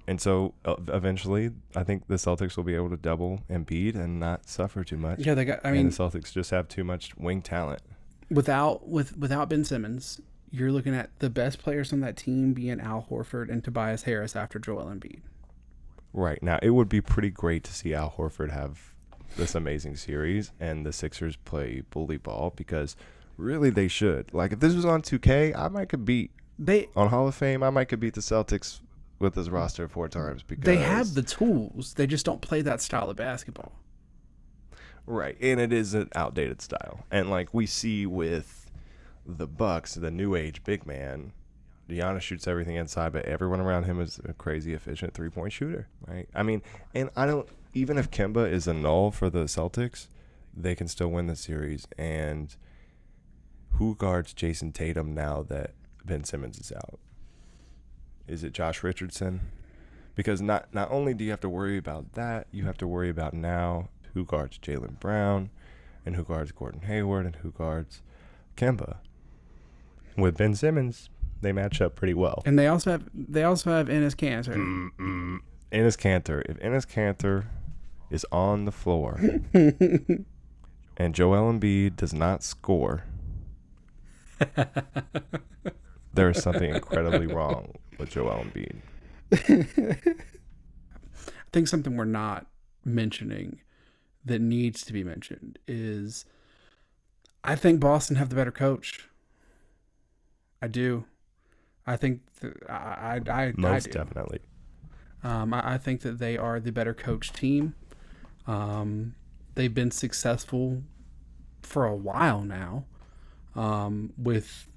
And so eventually, I think the Celtics will be able to double Embiid and not suffer too much. Yeah, the Celtics just have too much wing talent. Without Ben Simmons, you're looking at the best players on that team being Al Horford and Tobias Harris after Joel Embiid. Right. Now, it would be pretty great to see Al Horford have this amazing series and the Sixers play bully ball, because really they should. Like, if this was on 2K, on Hall of Fame, I could beat the Celtics with this roster 4 times, because they have the tools. They just don't play that style of basketball. Right. And it is an outdated style. And like we see with the Bucks, the new age big man, Giannis shoots everything inside, but everyone around him is a crazy efficient 3-point shooter, right? I mean, and even if Kemba is a null for the Celtics, they can still win the series. And who guards Jason Tatum now that Ben Simmons is out? Is it Josh Richardson? Because not only do you have to worry about that, you have to worry about now who guards Jaylen Brown and who guards Gordon Hayward and who guards Kemba. With Ben Simmons, they match up pretty well. And they also have Enes Kanter. Enes Kanter. If Enes Kanter is on the floor, and Joel Embiid does not score, there is something incredibly wrong with Joel Embiid. I think something we're not mentioning that needs to be mentioned is I think Boston have the better coach. I do. I think Most I do. definitely. I think that they are the better coach team. They've been successful for a while now, with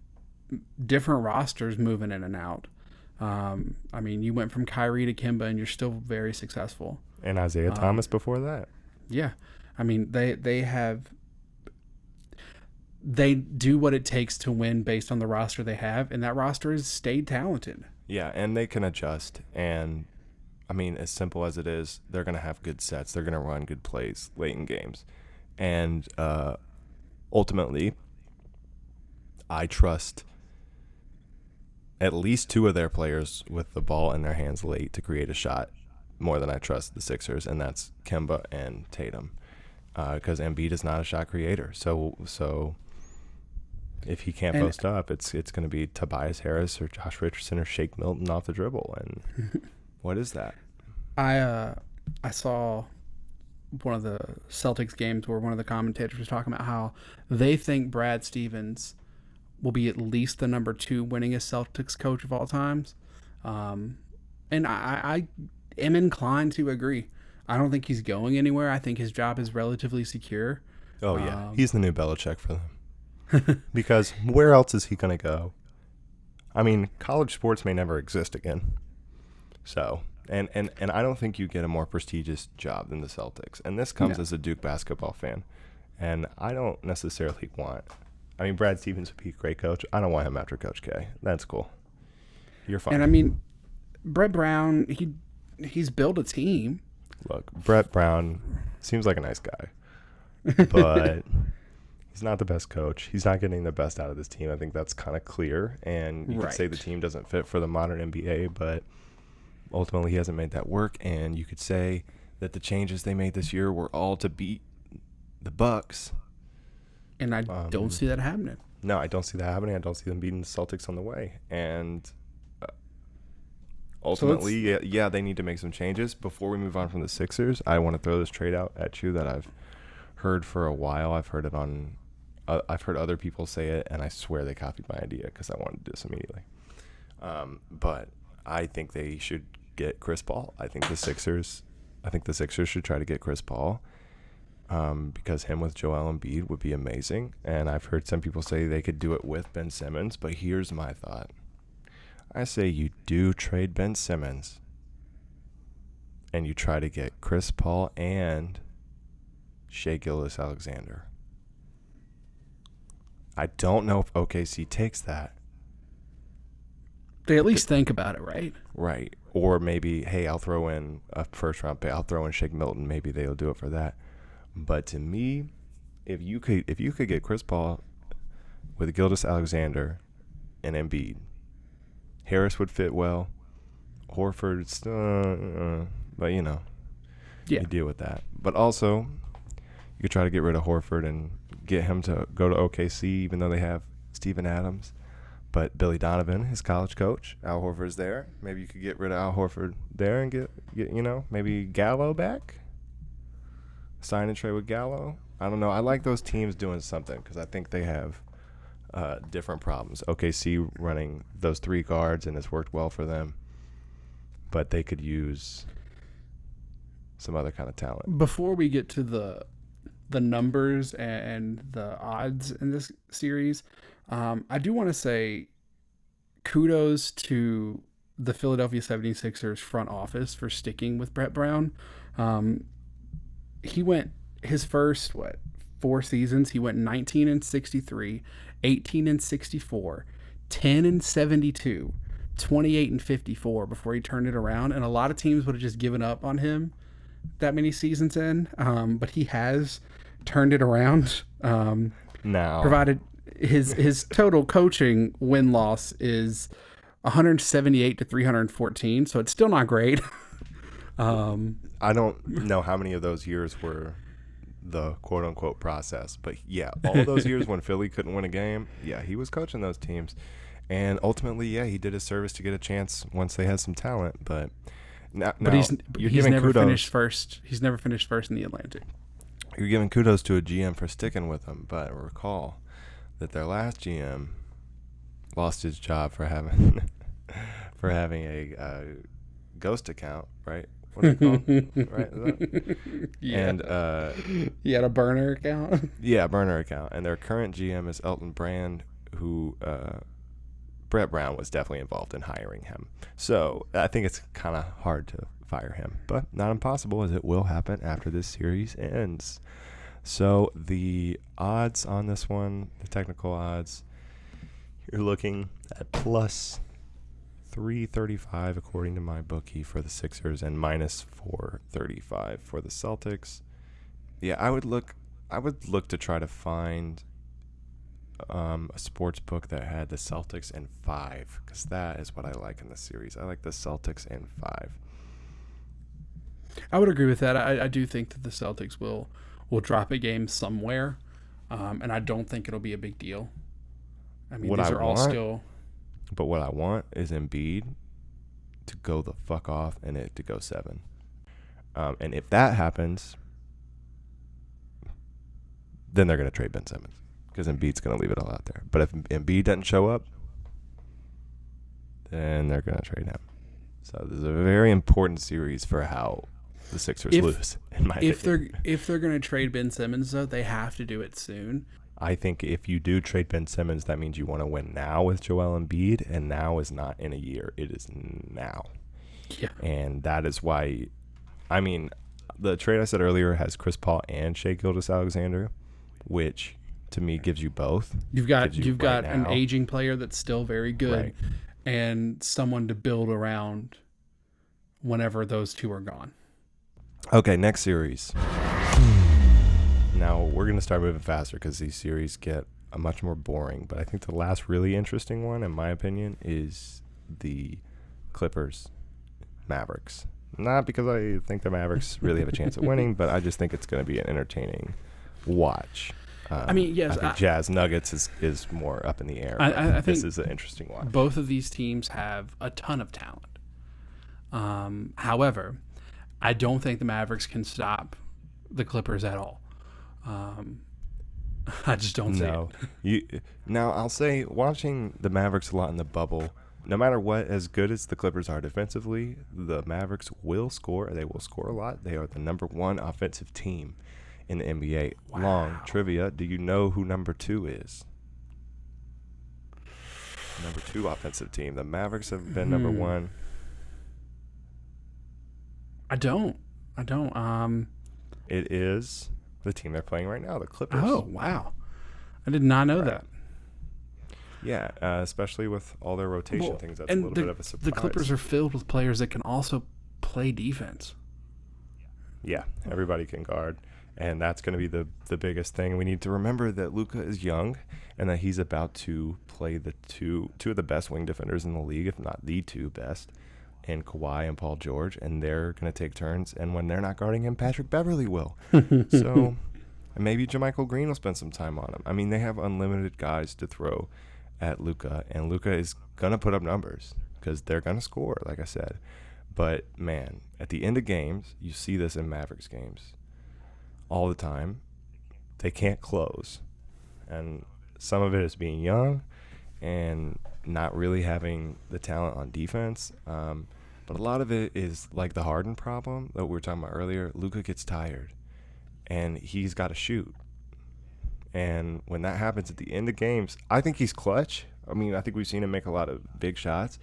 different rosters moving in and out. I mean, you went from Kyrie to Kemba, and you're still very successful. And Isaiah Thomas before that. Yeah, I mean, they do what it takes to win based on the roster they have, and that roster has stayed talented. Yeah, and they can adjust. And, I mean, as simple as it is, they're going to have good sets. They're going to run good plays late in games. And ultimately, I trust at least two of their players with the ball in their hands late to create a shot more than I trust the Sixers, and that's Kemba and Tatum. Because Embiid is not a shot creator. So if he can't post up, it's going to be Tobias Harris or Josh Richardson or Shake Milton off the dribble. And what is that? I saw one of the Celtics games where one of the commentators was talking about how they think Brad Stevens will be at least the number 2 winningest Celtics coach of all times. And I am inclined to agree. I don't think he's going anywhere. I think his job is relatively secure. Oh, yeah. He's the new Belichick for them. Because where else is he going to go? I mean, college sports may never exist again. So, and I don't think you get a more prestigious job than the Celtics. And this comes as a Duke basketball fan. And I don't necessarily want... I mean, Brad Stevens would be a great coach. I don't want him after Coach K. That's cool. You're fine. And, I mean, Brett Brown, he's built a team. Look, Brett Brown seems like a nice guy, but he's not the best coach. He's not getting the best out of this team. I think that's kind of clear. And you could say the team doesn't fit for the modern NBA, but ultimately he hasn't made that work. And you could say that the changes they made this year were all to beat the Bucks. And I don't see that happening. No, I don't see that happening. I don't see them beating the Celtics on the way. And ultimately, they need to make some changes. Before we move on from the Sixers, I want to throw this trade out at you that I've heard for a while. I've heard it on I've heard other people say it, and I swear they copied my idea because I wanted to do this immediately. But I think they should get Chris Paul. I think the Sixers should try to get Chris Paul. Because him with Joel Embiid would be amazing. And I've heard some people say they could do it with Ben Simmons, but here's my thought. I say you do trade Ben Simmons and you try to get Chris Paul and Shai Gilgeous-Alexander. I don't know if OKC takes that. They at least think about it, right? Right. Or maybe, hey, I'll throw in a first-round pick. I'll throw in Shake Milton. Maybe they'll do it for that. But to me, if you could get Chris Paul with Gilgeous-Alexander and Embiid, Harris would fit well. Horford, but you deal with that. But also, you could try to get rid of Horford and get him to go to OKC, even though they have Steven Adams. But Billy Donovan, his college coach, Al Horford's there. Maybe you could get rid of Al Horford there and get maybe Gallo back. Sign and trade with Gallo. I don't know. I like those teams doing something because I think they have different problems. OKC running those 3 guards, and it's worked well for them. But they could use some other kind of talent. Before we get to the numbers and the odds in this series, I do want to say kudos to the Philadelphia 76ers front office for sticking with Brett Brown. He went his first 4 seasons. He went 19-63, 18-64, 10-72, 28-54 before he turned it around. And a lot of teams would have just given up on him that many seasons in. But he has turned it around. Now, provided his total coaching win-loss is 178-314, so it's still not great. I don't know how many of those years were the quote unquote process. But yeah, all those years when Philly couldn't win a game, yeah, he was coaching those teams. And ultimately, yeah, he did a service to get a chance once they had some talent. But he's never kudos. finished first. He's never finished first in the Atlantic. You're giving kudos to a GM for sticking with him, but recall that their last GM lost his job for having a ghost account, right? What is it called? Right? Yeah. And he had a burner account. Yeah, burner account. And their current GM is Elton Brand, who Brett Brown was definitely involved in hiring him. So I think it's kind of hard to fire him, but not impossible, as it will happen after this series ends. So the odds on this one, the technical odds, you're looking at plus 335 according to my bookie for the Sixers and minus 435 for the Celtics. Yeah, I would look to try to find a sports book that had the Celtics in 5, because that is what I like in the series. I like the Celtics in 5. I would agree with that. I do think that the Celtics will drop a game somewhere, and I don't think it'll be a big deal. I mean, these are all still. But what I want is Embiid to go the fuck off and it to go 7. And if that happens, then they're going to trade Ben Simmons, because Embiid's going to leave it all out there. But if Embiid doesn't show up, then they're going to trade him. So this is a very important series for how the Sixers lose, in my opinion. If they're going to trade Ben Simmons, though, they have to do it soon. I think if you do trade Ben Simmons, that means you want to win now with Joel Embiid, and now is not in a year. It is now. Yeah. And that is why, I mean, the trade I said earlier has Chris Paul and Shai Gilgeous-Alexander, which to me gives you both. You've got an aging player that's still very good, right, and someone to build around whenever those two are gone. Okay, next series. Now, we're going to start moving faster because these series get much more boring. But I think the last really interesting one, in my opinion, is the Clippers-Mavericks. Not because I think the Mavericks really have a chance at winning, but I just think it's going to be an entertaining watch. I mean, yes. I think Jazz Nuggets is more up in the air. I think this is an interesting watch. Both of these teams have a ton of talent. However, I don't think the Mavericks can stop the Clippers at all. I just don't see it. Now, I'll say, watching the Mavericks a lot in the bubble, no matter what, as good as the Clippers are defensively, the Mavericks will score. They will score a lot. They are the number 1 offensive team in the NBA. Wow. Long trivia. Do you know who number 2 is? Number 2 offensive team. The Mavericks have been number 1. I don't. It is the team they're playing right now, the Clippers. Oh, wow. I did not know that. Yeah, especially with all their rotation things. That's a little bit of a surprise. The Clippers are filled with players that can also play defense. Yeah, everybody can guard. And that's going to be the biggest thing. We need to remember that Luka is young and that he's about to play the two of the best wing defenders in the league, if not the 2 best, in Kawhi and Paul George, and they're going to take turns. And when they're not guarding him, Patrick Beverly will. So maybe JaMychal Green will spend some time on him. I mean, they have unlimited guys to throw at Luka, and Luka is going to put up numbers because they're going to score, like I said. But, man, at the end of games, you see this in Mavericks games all the time. They can't close. And some of it is being young and not really having the talent on defense. But a lot of it is like the Harden problem that we were talking about earlier. Luka gets tired, and he's got to shoot. And when that happens at the end of games, I think he's clutch. I mean, I think we've seen him make a lot of big shots,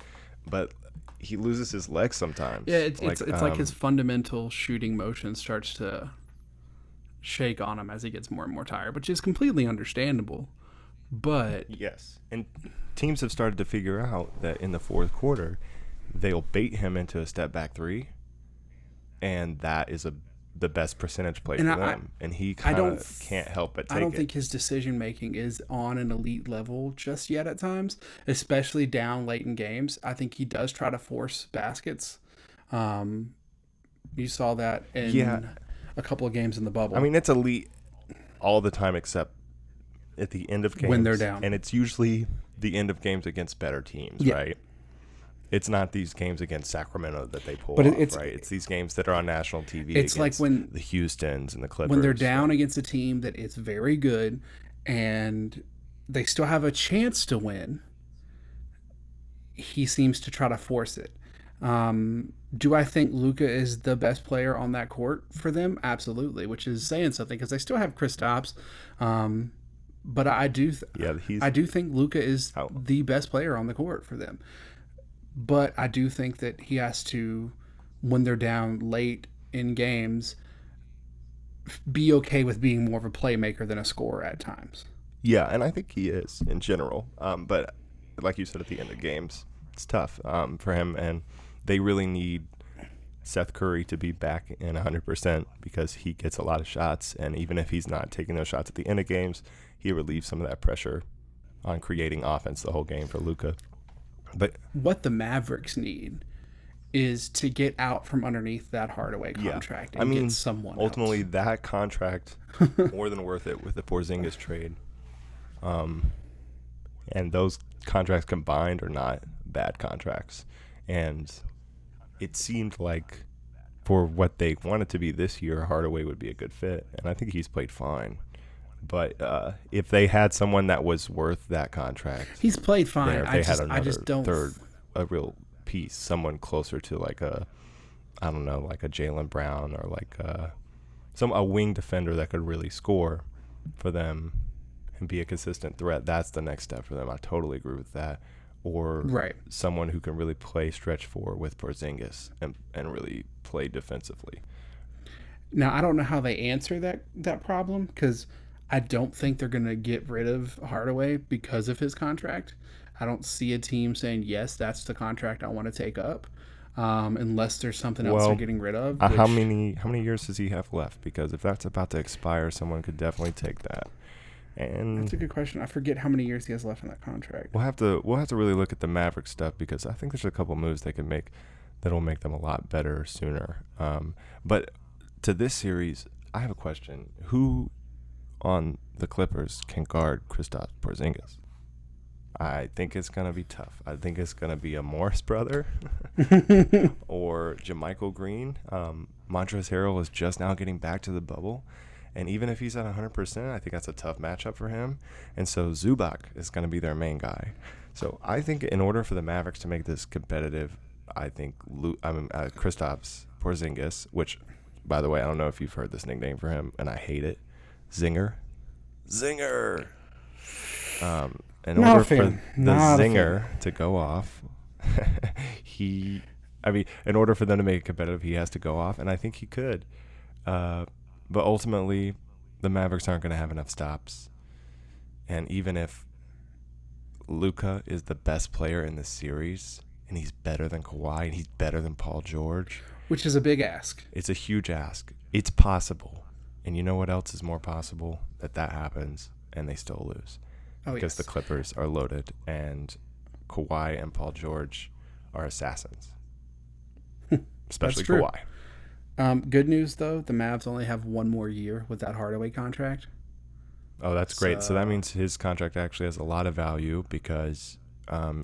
but he loses his legs sometimes. Yeah, it's like his fundamental shooting motion starts to shake on him as he gets more and more tired, which is completely understandable. But yes, and teams have started to figure out that in the fourth quarter, they'll bait him into a step back 3, and that is the best percentage play for them. And he kind of can't help but take it. I don't think his decision making is on an elite level just yet at times, especially down late in games. I think he does try to force baskets. You saw that in a couple of games in the bubble. I mean, it's elite all the time except at the end of games. When they're down. And it's usually the end of games against better teams, right? It's not these games against Sacramento that they pull off, right? It's these games that are on national TV it's against like when the Houstons and the Clippers. When they're down against a team that is very good and they still have a chance to win, he seems to try to force it. Do I think Luka is the best player on that court for them? Absolutely, which is saying something because they still have Kristaps. But I do think Luka is the best player on the court for them. But I do think that he has to, when they're down late in games, be okay with being more of a playmaker than a scorer at times. Yeah, and I think he is in general. But like you said at the end of games, it's tough for him. And they really need Seth Curry to be back in 100% because he gets a lot of shots. And even if he's not taking those shots at the end of games, he relieves some of that pressure on creating offense the whole game for Luka. But what the Mavericks need is to get out from underneath that Hardaway contract and get someone ultimately else. That contract more than worth it with the Porzingis trade. And those contracts combined are not bad contracts. And it seemed like for what they wanted to be this year, Hardaway would be a good fit. And I think he's played fine. But if they had someone that was worth that contract, he's played fine. I just don't a real piece, someone closer to like a Jaylen Brown or like a wing defender that could really score for them and be a consistent threat. That's the next step for them. I totally agree with that. Or someone who can really play stretch four with Porzingis and really play defensively. Now I don't know how they answer that problem because I don't think they're going to get rid of Hardaway because of his contract. I don't see a team saying, yes, that's the contract I want to take up, unless there's something else they're getting rid of. How many years does he have left? Because if that's about to expire, someone could definitely take that. And that's a good question. I forget how many years he has left in that contract. We'll have to really look at the Maverick stuff because I think there's a couple moves they can make that'll make them a lot better sooner. But to this series, I have a question. Who on the Clippers can guard Kristaps Porzingis? I think it's going to be tough. I think it's going to be a Morris brother or JaMychal Green. Montrezl Harrell is just now getting back to the bubble. And even if he's at 100%, I think that's a tough matchup for him. And so Zubac is going to be their main guy. So I think in order for the Mavericks to make this competitive, I think Kristaps Porzingis, which, by the way, I don't know if you've heard this nickname for him, and I hate it. Zinger. In order for the Zinger to go off, in order for them to make it competitive, he has to go off, and I think he could. But ultimately, the Mavericks aren't going to have enough stops. And even if Luka is the best player in this series, and he's better than Kawhi, and he's better than Paul George. Which is a big ask. It's a huge ask. It's possible. And you know what else is more possible? That happens, and they still lose. Because the Clippers are loaded, and Kawhi and Paul George are assassins. Especially Kawhi. Good news, though, the Mavs only have one more year with that Hardaway contract. Oh, that's great. So that means his contract actually has a lot of value because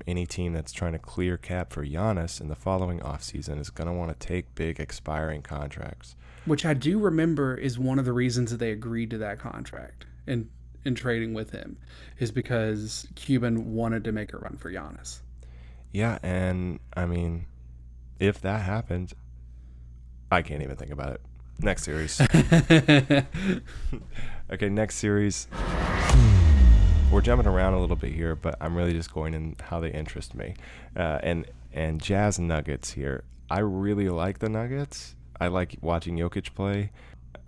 any team that's trying to clear cap for Giannis in the following offseason is going to want to take big expiring contracts. Which I do remember is one of the reasons that they agreed to that contract in trading with him is because Cuban wanted to make a run for Giannis. Yeah, and I mean, if that happens, I can't even think about it. Next series. Okay, next series. We're jumping around a little bit here, but I'm really just going in how they interest me. And Jazz Nuggets here. I really like the Nuggets. I like watching Jokic play.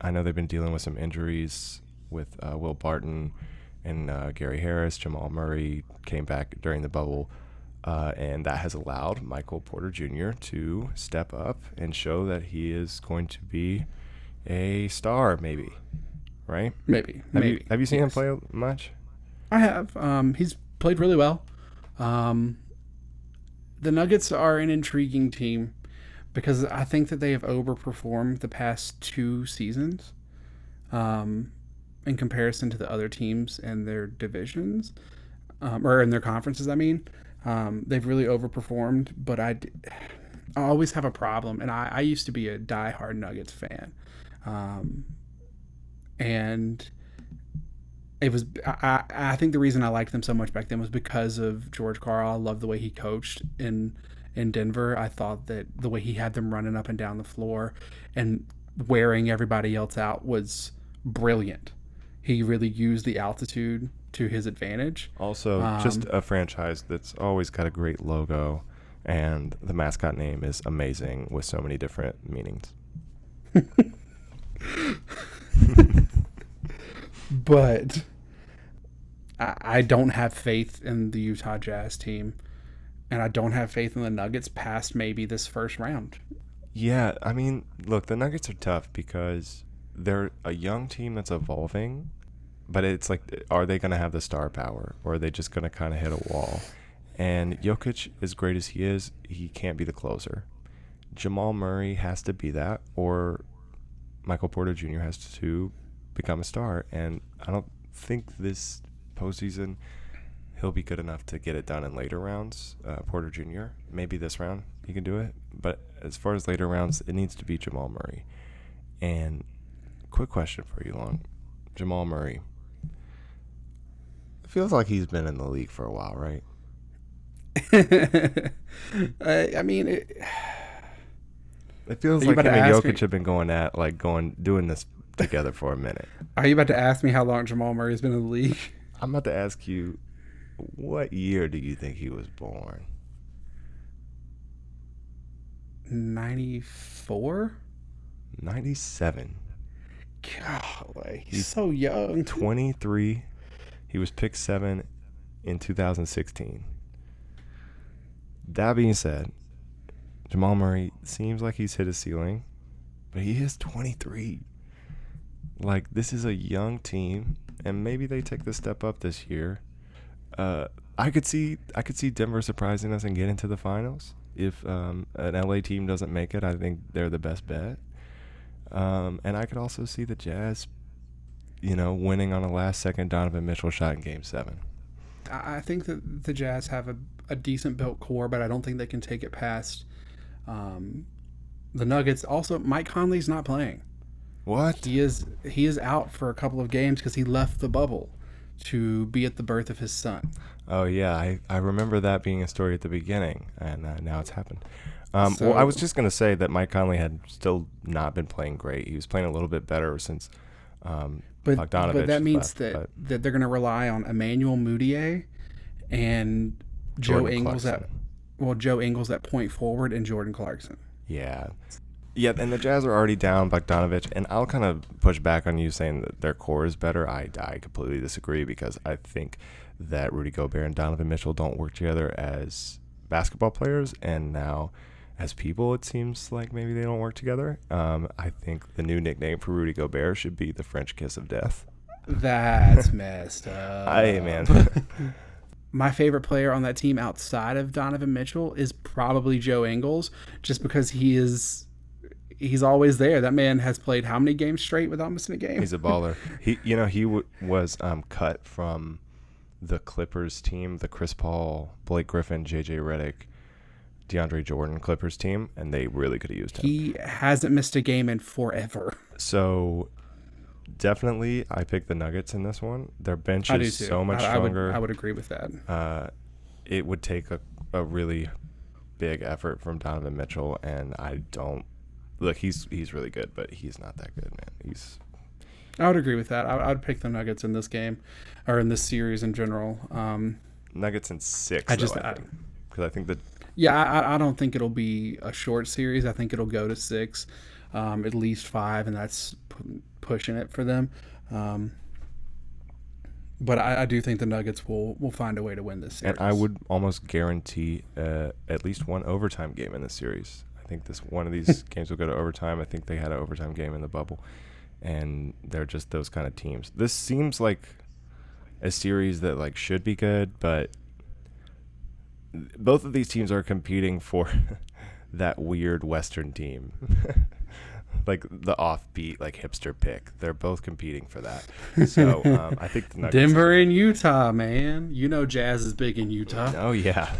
I know they've been dealing with some injuries with Will Barton and Gary Harris. Jamal Murray came back during the bubble. And that has allowed Michael Porter Jr. to step up and show that he is going to be a star, maybe. Right? Maybe. Have you seen him play much? I have. He's played really well. The Nuggets are an intriguing team because I think that they have overperformed the past two seasons. in comparison to the other teams in their divisions, or in their conferences. I mean, they've really overperformed. But I always have a problem, and I used to be a diehard Nuggets fan, and it was I think the reason I liked them so much back then was because of George Karl. I loved the way he coached in Denver. I thought that the way he had them running up and down the floor and wearing everybody else out was brilliant. He really used the altitude to his advantage. Also, just a franchise that's always got a great logo, and the mascot name is amazing with so many different meanings. But I don't have faith in the Utah Jazz team, and I don't have faith in the Nuggets past maybe this first round. Yeah, I mean, look, the Nuggets are tough because they're a young team that's evolving, but it's like, are they going to have the star power, or are they just going to kind of hit a wall? And Jokic, as great as he is, he can't be the closer. Jamal Murray has to be that, or Michael Porter Jr. has to become a star, and I don't think this postseason he'll be good enough to get it done in later rounds. Porter Jr., maybe this round he can do it, but as far as later rounds, it needs to be Jamal Murray. And quick question for you, Long. Jamal Murray. It feels like he's been in the league for a while, right? I mean, it feels like him and Jokic have been doing this together for a minute. Are you about to ask me how long Jamal Murray's been in the league? I'm about to ask you, what year do you think he was born? 94? 97. Golly, he's so young. 23. He was picked 7 in 2016. That being said, Jamal Murray seems like he's hit his ceiling, but he is 23. Like, this is a young team, and maybe they take the step up this year. I could see Denver surprising us and getting to the finals. If an LA team doesn't make it, I think they're the best bet. And I could also see the Jazz, winning on a last-second Donovan Mitchell shot in Game 7. I think that the Jazz have a decent built core, but I don't think they can take it past the Nuggets. Also, Mike Conley's not playing. What? He is out for a couple of games because he left the bubble to be at the birth of his son. Oh, yeah. I remember that being a story at the beginning, and now it's happened. Well, I was just going to say that Mike Conley had still not been playing great. He was playing a little bit better since Bogdanovich. But that means left, that they're going to rely on Emmanuel Mudiay and Joe Ingles at point forward and Jordan Clarkson. Yeah. Yeah, and the Jazz are already down Bogdanovich, and I'll kind of push back on you saying that their core is better. I completely disagree because I think that Rudy Gobert and Donovan Mitchell don't work together as basketball players, and now as people it seems like maybe they don't work together. I think the new nickname for Rudy Gobert should be the French kiss of death. That's messed up. Hey, man. My favorite player on that team outside of Donovan Mitchell is probably Joe Ingles, just because he's always there. That man has played how many games straight without missing a game? He's a baller. He was cut from the Clippers team, the Chris Paul, Blake Griffin, JJ Redick, DeAndre Jordan Clippers team, and they really could have used him. He hasn't missed a game in forever. So definitely I picked the Nuggets in this one. Their bench is so much stronger. I would agree with that. It would take a really big effort from Donovan Mitchell, and I don't look. He's really good, but he's not that good, man. I would agree with that. I would pick the Nuggets in this game, or in this series in general. Nuggets in 6. I think, because I think that. Yeah, I don't think it'll be a short series. I think it'll go to 6, at least 5, and that's pushing it for them. But I do think the Nuggets will find a way to win this series. And I would almost guarantee at least one overtime game in this series. I think one of these games will go to overtime. I think they had an overtime game in the bubble, and they're just those kind of teams. This seems like a series that should be good, but both of these teams are competing for that weird Western team. like the offbeat, like hipster pick. They're both competing for that. So I think the Nuggets. Denver and Utah, man. You know Jazz is big in Utah. Oh yeah.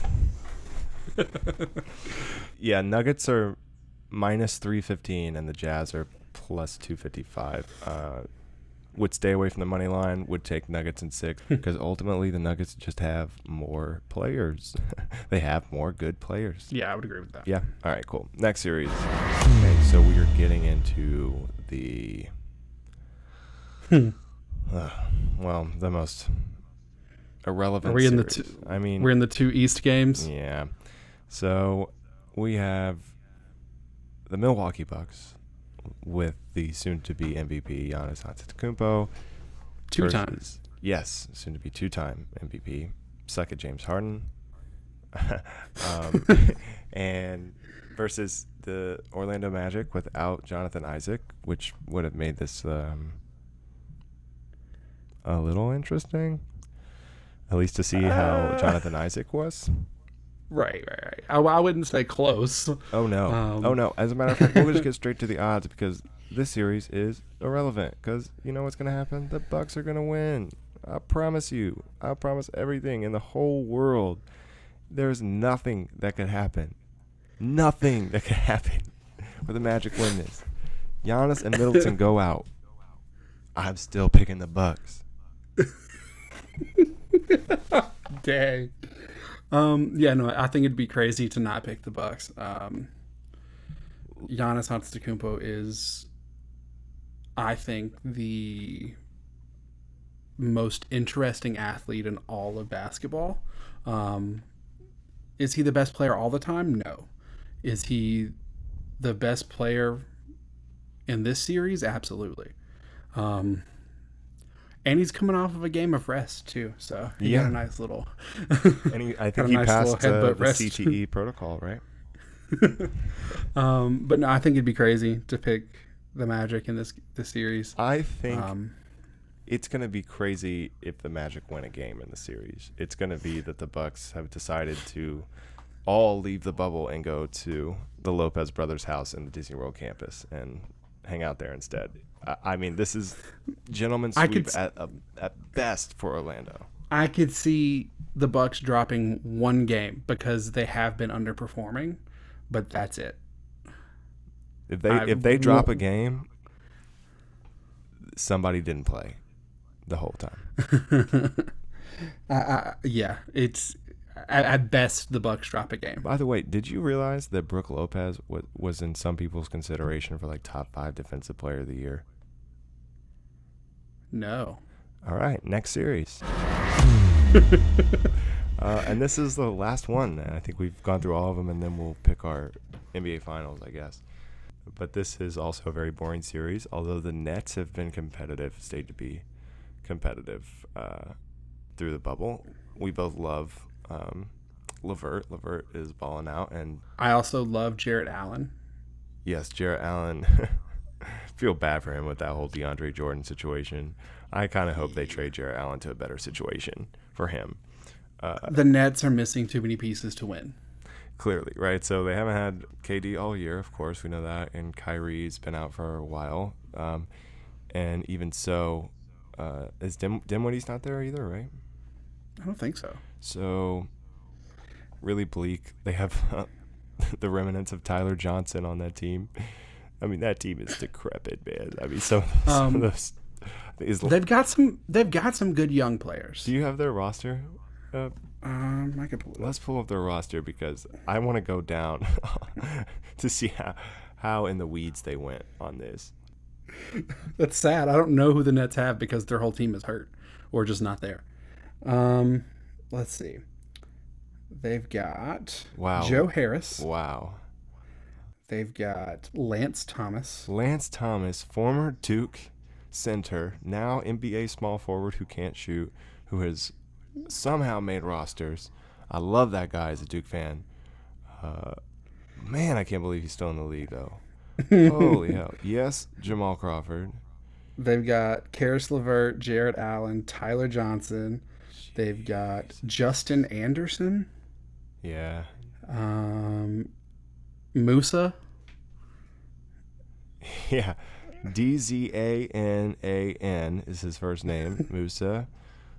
Yeah, Nuggets are minus 315 and the Jazz are plus 255. Would stay away from the money line, would take Nuggets in 6 because ultimately the Nuggets just have more players. They have more good players. Yeah, I would agree with that. Yeah. All right, cool. Next series. Okay, so we are getting into the well, the most irrelevant Are we in series. we're in the 2 East games? Yeah. So we have the Milwaukee Bucks with the soon-to-be MVP Giannis Antetokounmpo. 2 times. Yes, soon-to-be 2-time MVP. Second James Harden. And versus the Orlando Magic without Jonathan Isaac, which would have made this a little interesting. At least to see how Jonathan Isaac was. Right. I wouldn't say close. Oh no. As a matter of fact, we'll just get straight to the odds because this series is irrelevant. Because you know what's going to happen? The Bucks are going to win. I promise you. I promise everything in the whole world. There's nothing that could happen. Nothing that could happen where the Magic win this. Giannis and Middleton go out. I'm still picking the Bucks. Dang. Yeah, no, I think it'd be crazy to not pick the Bucks. Giannis Antetokounmpo is, I think, the most interesting athlete in all of basketball. Is he the best player all the time? No. Is he the best player in this series? Absolutely. And he's coming off of a game of rest too, so he got a nice little. And I think he passed the CTE protocol, right? But no, I think it'd be crazy to pick the Magic in this series. I think it's going to be crazy if the Magic win a game in the series. It's going to be that the Bucks have decided to all leave the bubble and go to the Lopez brothers' house in the Disney World campus and hang out there instead. I mean, this is gentleman's sweep at best for Orlando. I could see the Bucks dropping one game because they have been underperforming, but that's it. If they drop a game, somebody didn't play the whole time. Yeah, it's at best the Bucks drop a game. By the way, did you realize that Brook Lopez was in some people's consideration for like top 5 defensive player of the year? No. All right, next series. And this is the last one. And I think we've gone through all of them, and then we'll pick our NBA Finals, I guess. But this is also a very boring series, although the Nets have been competitive, stayed to be competitive through the bubble. We both love LeVert. LeVert is balling out. And I also love Jarrett Allen. Yes, Jarrett Allen. Feel bad for him with that whole DeAndre Jordan situation. I kind of hope they trade Jarrett Allen to a better situation for him. The Nets are missing too many pieces to win. Clearly, right? So they haven't had KD all year, of course, we know that, and Kyrie's been out for a while. And even so, is Dinwiddie's not there either, right? I don't think so. So, really bleak. They have the remnants of Tyler Johnson on that team. I mean, that team is decrepit, man. I mean, some of those. They've got some good young players. Do you have their roster? I could pull it up. Let's pull up their roster because I want to go down to see how in the weeds they went on this. That's sad. I don't know who the Nets have because their whole team is hurt or just not there. Let's see. They've got Joe Harris. Wow. They've got Lance Thomas. Lance Thomas, former Duke center, now NBA small forward who can't shoot, who has somehow made rosters. I love that guy as a Duke fan. Man, I can't believe he's still in the league, though. Holy hell. Yes, Jamal Crawford. They've got Karis LeVert, Jarrett Allen, Tyler Johnson. They've got Justin Anderson. Yeah. Musa. Yeah. Dzannan is his first name. Musa.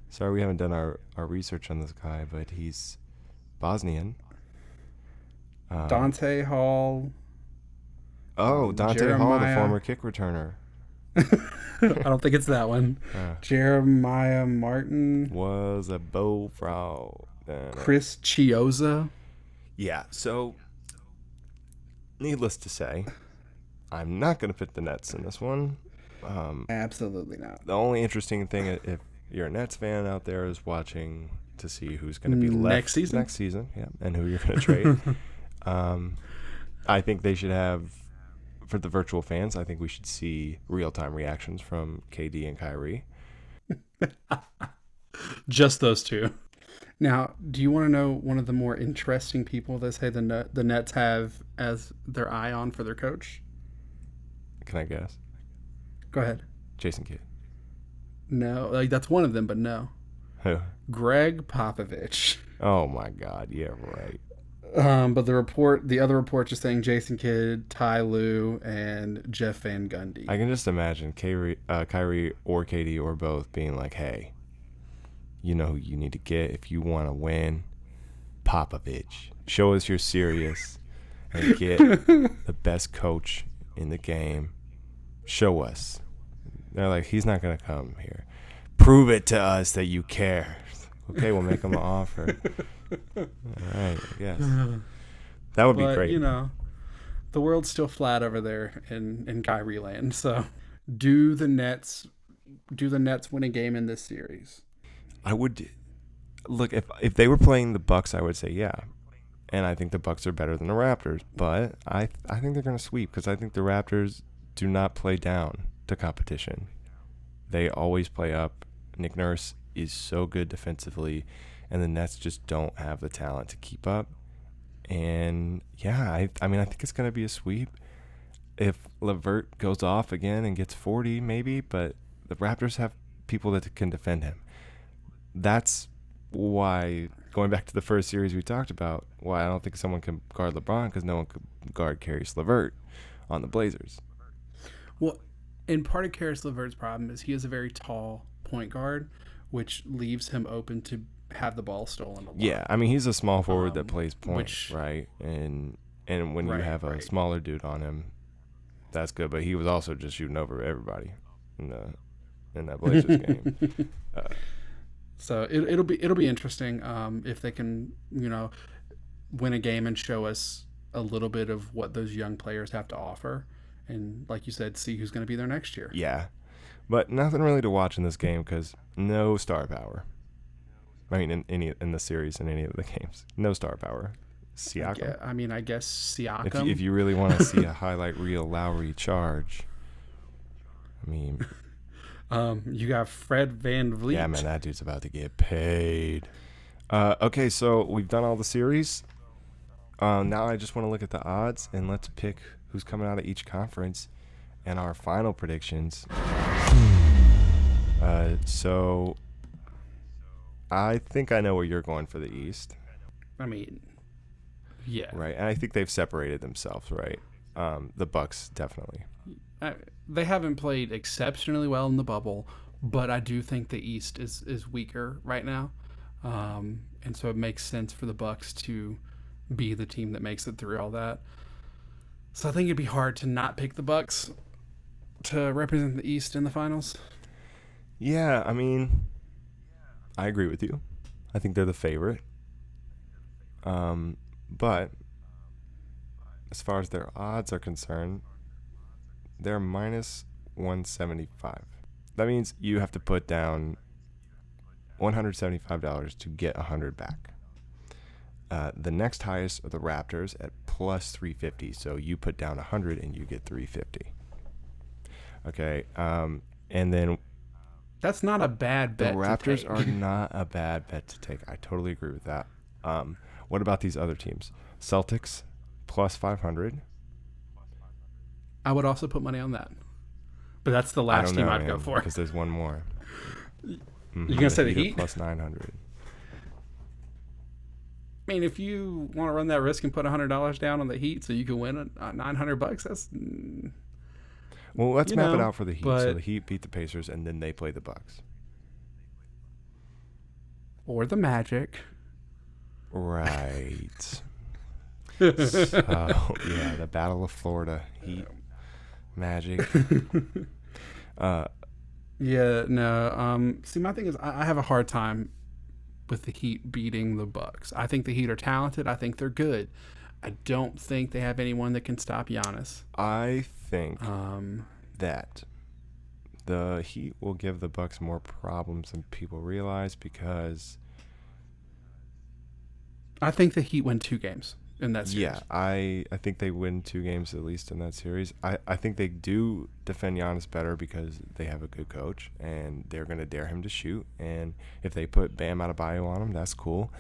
Sorry, we haven't done our research on this guy, but he's Bosnian. Dante Hall. Dante Hall, the former kick returner. I don't think it's that one. Jeremiah Martin. Was a bullfrog. Chris Chiozza. Yeah, so needless to say, I'm not going to put the Nets in this one. Absolutely not. The only interesting thing, if you're a Nets fan out there, is watching to see who's going to be left next season, yeah, and who you're going to trade. I think they should have, for the virtual fans, I think we should see real-time reactions from KD and Kyrie. Just those two. Now, do you want to know one of the more interesting people that say the Nets have as their eye on for their coach? Can I guess? Go ahead. Jason Kidd. No, like that's one of them, but no. Who? Greg Popovich. Oh my God! Yeah, right. But the other reports are saying Jason Kidd, Ty Lue, and Jeff Van Gundy. I can just imagine Kyrie or KD or both being like, "Hey, you know who you need to get if you want to win? Popovich. Show us you're serious and get the best coach in the game. Show us." They're like, "He's not going to come here. Prove it to us that you care." Okay, we'll make him an offer. All right, I guess. That would be great. You know, the world's still flat over there in Kyrie land. So, do the Nets win a game in this series? I would look if they were playing the Bucks, I would say yeah, and I think the Bucks are better than the Raptors. But I think they're going to sweep because I think the Raptors do not play down to competition. They always play up. Nick Nurse is so good defensively, and the Nets just don't have the talent to keep up. And yeah, I mean I think it's going to be a sweep. If LeVert goes off again and gets 40, maybe, but the Raptors have people that can defend him. That's why, going back to the first series we talked about, why I don't think someone can guard LeBron, because no one could guard Caris LeVert on the Blazers. Well, and part of Caris LeVert's problem is he is a very tall point guard, which leaves him open to have the ball stolen a lot. Yeah, I mean, he's a small forward that plays point, right? And when you have a smaller dude on him, that's good. But he was also just shooting over everybody in that Blazers game. So it'll be interesting if they can, you know, win a game and show us a little bit of what those young players have to offer, and like you said, see who's going to be there next year. Yeah, but nothing really to watch in this game because no star power. I mean, in the series, in any of the games, no star power. Siakam. Yeah, I mean, I guess Siakam. If you really want to see a highlight reel Lowry charge, I mean. You got Fred VanVleet. Yeah, man, that dude's about to get paid. Okay, so we've done all the series. Now I just want to look at the odds, and let's pick who's coming out of each conference and our final predictions. So I think I know where you're going for the East. I mean, yeah. Right, and I think they've separated themselves, right? The Bucks, definitely. They haven't played exceptionally well in the bubble, but I do think the East is weaker right now, and so it makes sense for the Bucks to be the team that makes it through all that. So I think it'd be hard to not pick the Bucks to represent the East in the finals. Yeah, I mean, I agree with you. I think they're the favorite. But as far as their odds are concerned, they're minus 175. That means you have to put down $175 to get $100 back. The next highest are the Raptors at plus 350. So you put down 100 and you get 350. Okay. And then that's not a bad bet. The Raptors are not a bad bet to take. I totally agree with that. What about these other teams? Celtics plus 500. I would also put money on that, but that's the last team I'd go for. Because there's one more. You're gonna say the Heat plus 900. I mean, if you want to run that risk and put $100 down on the Heat so you can win $900, that's. Well, let's You map it know, out for the Heat. but- So the Heat beat the Pacers, and then they play the Bucks. Or the Magic. Right. So, yeah, the Battle of Florida. Heat, Magic. Yeah, no. See, my thing is, I have a hard time with the Heat beating the Bucks. I think the Heat are talented. I think they're good. I don't think they have anyone that can stop Giannis. I think that the Heat will give the Bucks more problems than people realize because I think the Heat win 2 games in that series. yeah, I think they win 2 games at least in that series. I think they do defend Giannis better because they have a good coach and they're going to dare him to shoot. And if they put Bam Adebayo on him, that's cool.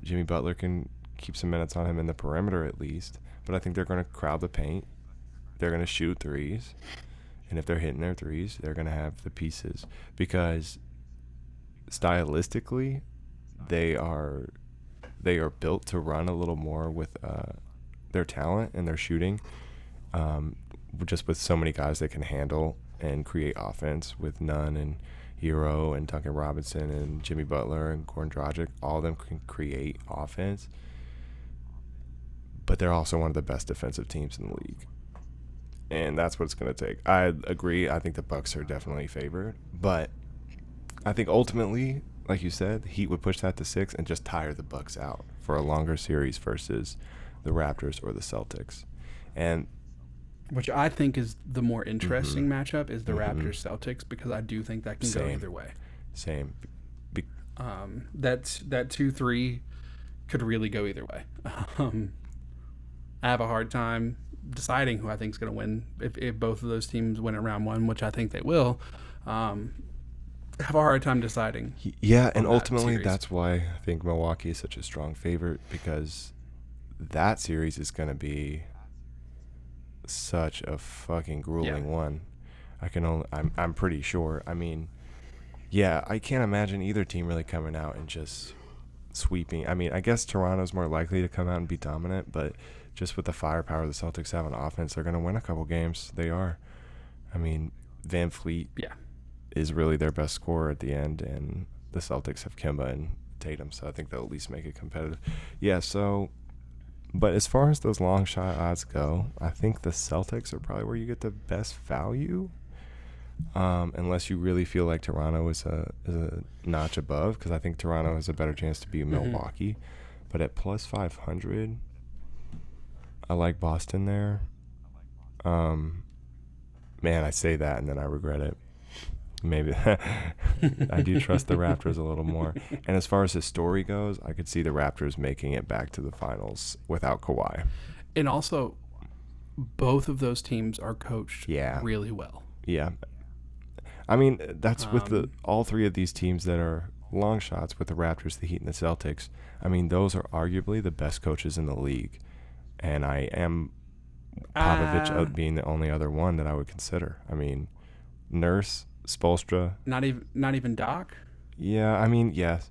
Jimmy Butler can keep some minutes on him in the perimeter at least. But I think they're going to crowd the paint. They're going to shoot threes. And if they're hitting their threes, they're going to have the pieces. Because stylistically, they are built to run a little more with their talent and their shooting, just with so many guys that can handle and create offense with Nunn and Hero and Duncan Robinson and Jimmy Butler and Goran Dragic. All of them can create offense, but they're also one of the best defensive teams in the league. And that's what it's going to take. I agree. I think the Bucks are definitely favored, but I think ultimately, like you said, the Heat would push that to 6 and just tire the Bucks out for a longer series versus the Raptors or the Celtics. And which I think is the more interesting matchup is the Raptors-Celtics, because I do think that can go Same. either way. Same. That 2-3 could really go either way. I have a hard time deciding who I think is going to win if both of those teams win at round 1, which I think they will. Have a hard time deciding. Yeah, and that ultimately series. that's why I think Milwaukee is such a strong favorite, because that series is going to be such a fucking grueling one. I'm pretty sure. I mean, yeah, I can't imagine either team really coming out and just sweeping. I mean, I guess Toronto's more likely to come out and be dominant, but just with the firepower the Celtics have on offense, they're going to win a couple games. They are. I mean, Van Fleet is really their best scorer at the end, and the Celtics have Kemba and Tatum, so I think they'll at least make it competitive. Yeah, so, but as far as those long shot odds go, I think the Celtics are probably where you get the best value, unless you really feel like Toronto is a notch above, because I think Toronto has a better chance to beat Milwaukee. But at plus 500, I like Boston there. Man, I say that and then I regret it. Maybe I do trust the Raptors a little more. And as far as the story goes, I could see the Raptors making it back to the finals without Kawhi. And also, both of those teams are coached really well. Yeah. I mean, that's with all 3 of these teams that are long shots, with the Raptors, the Heat, and the Celtics. I mean, those are arguably the best coaches in the league. And I am Popovich being the only other one that I would consider. I mean, Nurse, Spoelstra. Not even Doc? Yeah, I mean, yes.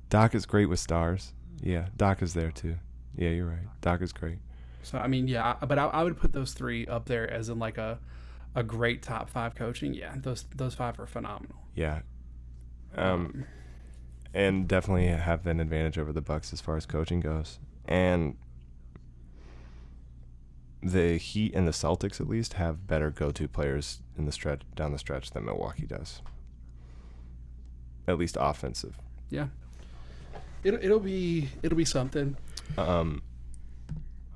Doc is great with stars. Yeah, Doc is there too. Yeah, you're right. Doc is great. So, I mean, yeah, but I would put those 3 up there as in like a great top 5 coaching. Yeah, those 5 are phenomenal. Yeah. And definitely have an advantage over the Bucks as far as coaching goes. And the Heat and the Celtics at least have better go-to players in the stretch down the stretch than Milwaukee does. At least offensive. Yeah. It'll be something.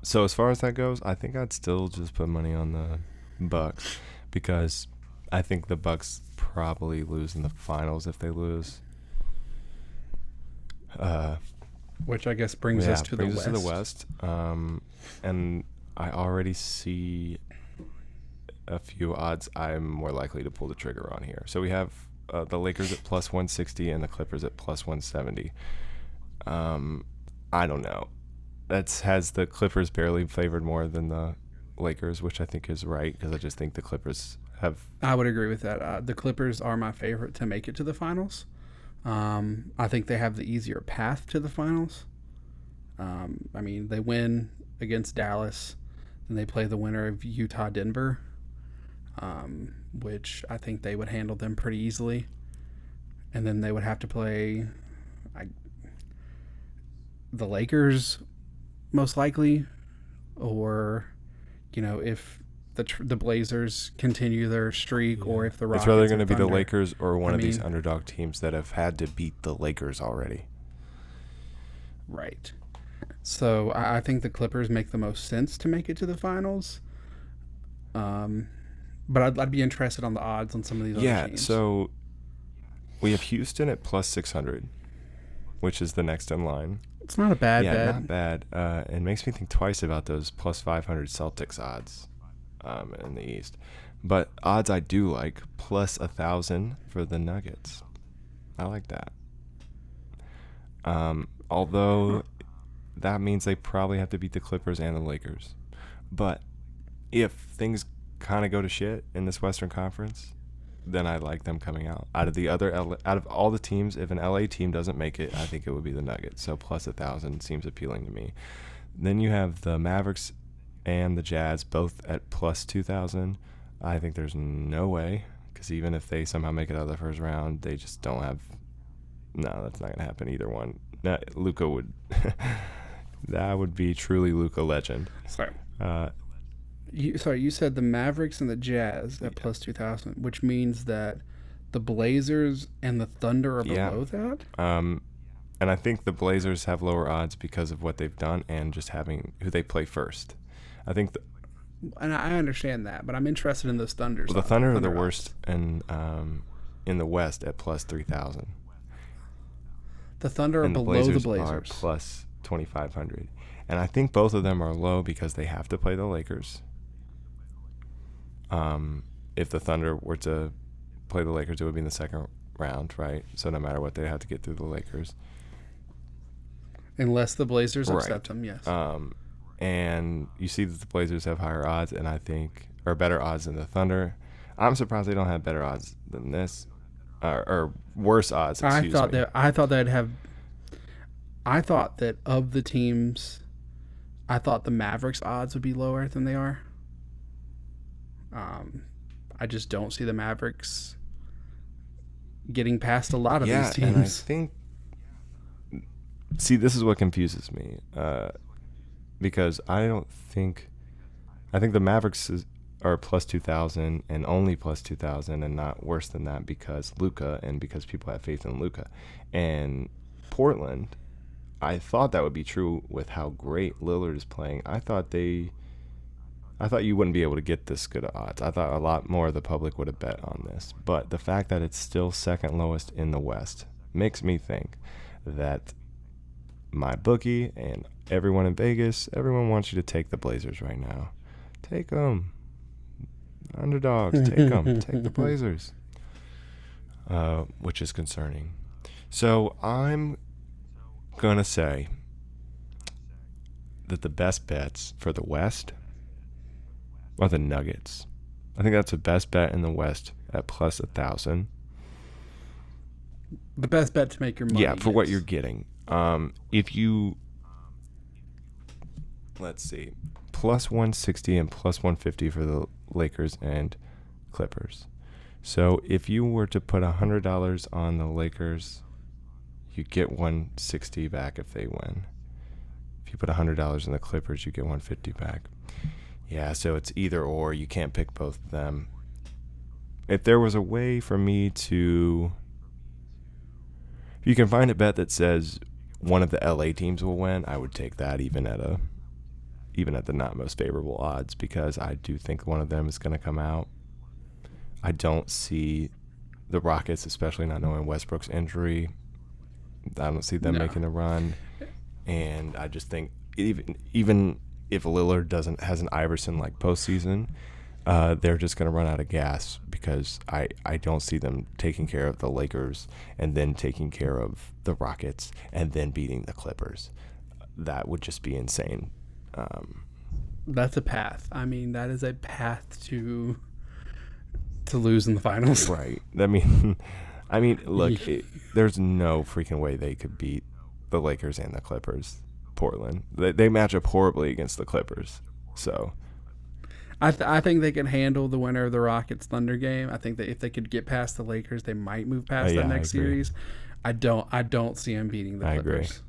So as far as that goes, I think I'd still just put money on the Bucks, because I think the Bucks probably lose in the finals if they lose. Which I guess brings us to the West. Brings us to the West. And I already see a few odds I'm more likely to pull the trigger on here. So we have the Lakers at plus 160 and the Clippers at plus 170. I don't know. That has the Clippers barely favored more than the Lakers, which I think is right, because I just think the Clippers have... I would agree with that. The Clippers are my favorite to make it to the finals. I think they have the easier path to the finals. I mean, they win against Dallas, and they play the winner of Utah-Denver. which I think they would handle them pretty easily. And then they would have to play the Lakers, most likely, or, if the Blazers continue their streak, or if the Rockets. It's whether going to be the Lakers or one of these underdog teams that have had to beat the Lakers already. Right. So I think the Clippers make the most sense to make it to the finals. But I'd be interested on the odds on some of these other teams. Yeah, so we have Houston at plus 600, which is the next in line. It's not a bad bet. Yeah, not bad. It makes me think twice about those plus 500 Celtics odds in the East. But odds I do like, plus 1,000 for the Nuggets. I like that. Although that means they probably have to beat the Clippers and the Lakers. But if things kind of go to shit in this Western Conference, then I like them coming out. Out of all the teams, if an LA team doesn't make it, I think it would be the Nuggets. So plus 1,000 seems appealing to me. Then you have the Mavericks and the Jazz both at plus 2,000. I think there's no way, because even if they somehow make it out of the first round, they just don't have. No, that's not going to happen. Either one. Luka would. That would be truly Luka legend. Sorry. You said the Mavericks and the Jazz at plus 2,000, which means that the Blazers and the Thunder are below that? And I think the Blazers have lower odds because of what they've done and just having who they play first. I think and I understand that, but I'm interested in those Thunders. Well, the Thunder are the worst in the West at plus 3,000. The Thunder are below the Blazers. Are plus 2,500. And I think both of them are low because they have to play the Lakers. If the Thunder were to play the Lakers, it would be in the second round, right? So no matter what, they have to get through the Lakers. Unless the Blazers accept them, yes. And you see that the Blazers have higher odds, and I think, or better odds than the Thunder. I'm surprised they don't have better odds than this, or worse odds. I thought that of the teams, I thought the Mavericks odds would be lower than they are. I just don't see the Mavericks getting past a lot of these teams. And I think, this is what confuses me, because I think the Mavericks are plus 2,000 and only plus 2,000 and not worse than that because Luka and because people have faith in Luka. And Portland, I thought that would be true with how great Lillard is playing. I thought you wouldn't be able to get this good odds. I thought a lot more of the public would have bet on this. But the fact that it's still second lowest in the West makes me think that my bookie and everyone in Vegas, everyone wants you to take the Blazers right now. Take them. Underdogs, take them. Take the Blazers. Which is concerning. So I'm going to say that the best bets for the West are the Nuggets. I think that's the best bet in the West at plus 1,000. The best bet to make your money. Yeah, for what you're getting. If you, let's see, plus 160 and plus 150 for the Lakers and Clippers. So if you were to put $100 on the Lakers, you get 160 back if they win. If you put $100 in the Clippers, you get 150 back. Yeah, so it's either or. You can't pick both of them. If there was a way for me to, if you can find a bet that says one of the LA teams will win, I would take that even at the not most favorable odds, because I do think one of them is going to come out. I don't see the Rockets, especially not knowing Westbrook's injury. I don't see them making a run, and I just think even if Lillard has an Iverson like postseason, they're just going to run out of gas, because I don't see them taking care of the Lakers and then taking care of the Rockets and then beating the Clippers. That would just be insane. That's a path. I mean, that is a path to lose in the finals. Right. I mean, look, there's no freaking way they could beat the Lakers and the Clippers. Portland. They match up horribly against the Clippers. So I think they can handle the winner of the Rockets Thunder game. I think that if they could get past the Lakers, they might move past that next series. I don't see them beating the Clippers.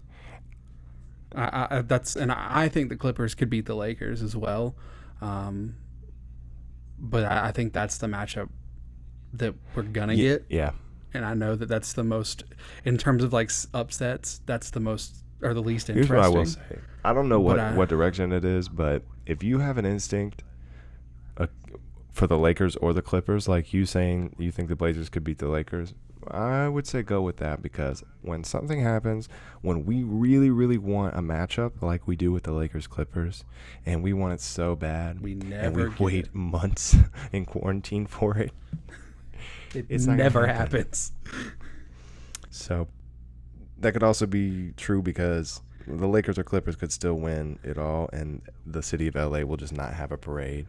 I agree. I think the Clippers could beat the Lakers as well. But I think that's the matchup that we're gonna get. Yeah. And I know that that's the most, in terms of like upsets, that's the most or the least interesting. Here's what I will say. I don't know what direction it is, but if you have an instinct for the Lakers or the Clippers, like you saying you think the Blazers could beat the Lakers, I would say go with that, because when something happens, when we really, really want a matchup like we do with the Lakers Clippers, and we want it so bad, we wait months in quarantine for it. It never happens. So that could also be true because the Lakers or Clippers could still win it all, and the city of LA will just not have a parade.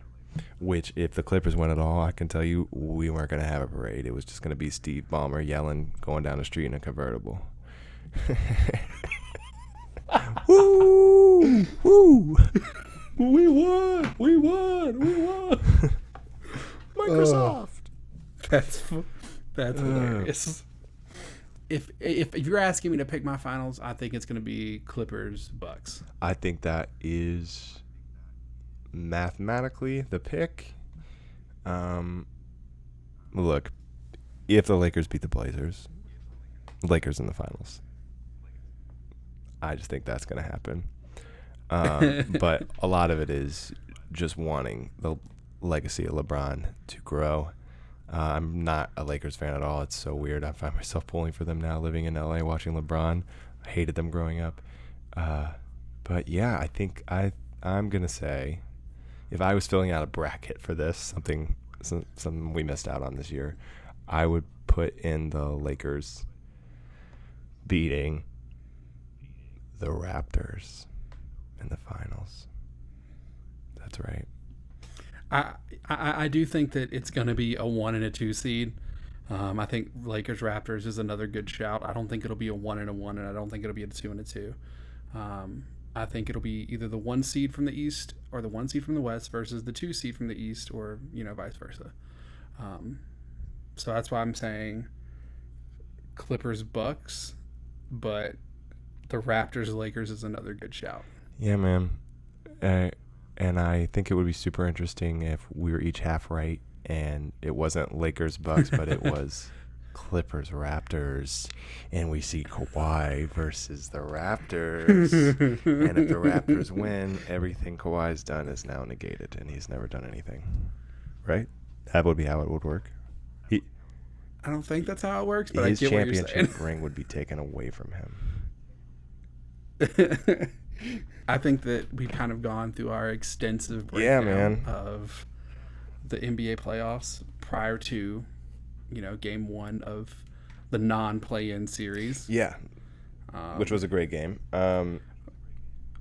Which, if the Clippers win it all, I can tell you we weren't going to have a parade. It was just going to be Steve Ballmer yelling, going down the street in a convertible. Woo! Woo! We won! We won! We won! Microsoft! That's hilarious. If you're asking me to pick my finals, I think it's going to be Clippers Bucks. I think that is mathematically the pick. Look, if the Lakers beat the Blazers, Lakers in the finals. I just think that's going to happen. But a lot of it is just wanting the legacy of LeBron to grow. I'm not a Lakers fan at all. It's so weird. I find myself pulling for them now, living in LA, watching LeBron. I hated them growing up. But yeah, I think I'm going to say, if I was filling out a bracket for this, something we missed out on this year, I would put in the Lakers beating the Raptors in the finals. That's right. I do think that it's going to be a 1 and a 2 seed. I think Lakers Raptors is another good shout. I don't think it'll be a 1 and a 1, and I don't think it'll be a 2 and a 2. I think it'll be either the 1 seed from the East or the 1 seed from the West versus the 2 seed from the East, or vice versa. So that's why I'm saying Clippers Bucks, but the Raptors Lakers is another good shout. Yeah, man. And I think it would be super interesting if we were each half right and it wasn't Lakers Bucks, but it was Clippers Raptors, and we see Kawhi versus the Raptors. And if the Raptors win, everything Kawhi's done is now negated, and he's never done anything. Right? That would be how it would work. I don't think that's how it works, but I get what you're saying. His championship ring would be taken away from him. I think that we've kind of gone through our extensive breakdown of the NBA playoffs prior to, game 1 of the non-play-in series. Yeah, which was a great game.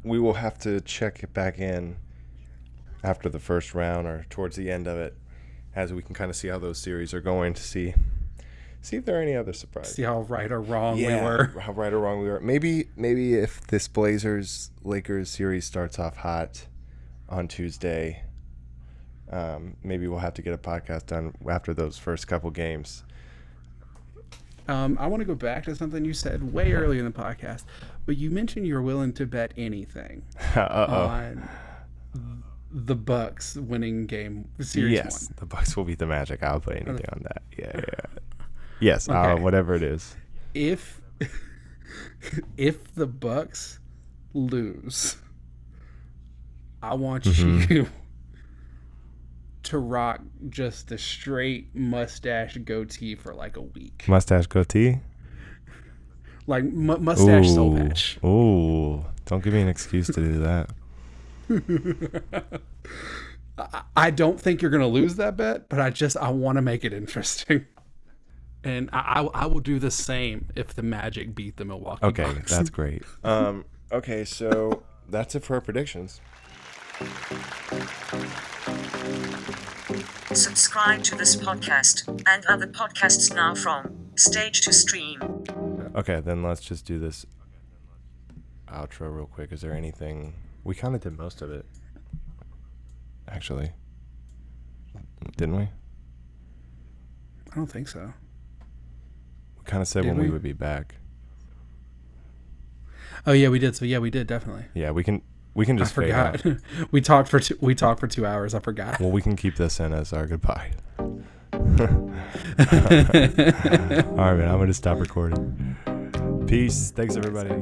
We will have to check it back in after the first round or towards the end of it, as we can kind of see how those series are going, to see if there are any other surprises. See how right or wrong we were. How right or wrong we were. Maybe if this Blazers-Lakers series starts off hot on Tuesday, maybe we'll have to get a podcast done after those first couple games. I want to go back to something you said way earlier in the podcast, but you mentioned you were willing to bet anything on the Bucks winning series 1. Yes, the Bucks will beat the Magic. I'll play anything on that. Yeah. Yes, okay. Whatever it is. If the Bucks lose, I want you to rock just a straight mustache goatee for like a week. Mustache goatee? Like mustache soul patch. Ooh, don't give me an excuse to do that. I don't think you're going to lose that bet, but I want to make it interesting. And I will do the same if the Magic beat the Milwaukee Bucks. Okay, that's great. Okay, so that's it for our predictions. Subscribe to this podcast and other podcasts now from Stage to Stream. Okay, then let's just do this outro real quick. Is there anything? We kind of did most of it, actually. Didn't we? I don't think so. We kind of said Did when we we? would be back. Oh yeah, we did. So yeah, we did definitely. Yeah, we can just I fade out. forgot. we talked for 2 hours. I forgot. Well, we can keep this in as our goodbye. All right, man. I'm going to stop recording. Peace. Thanks, everybody.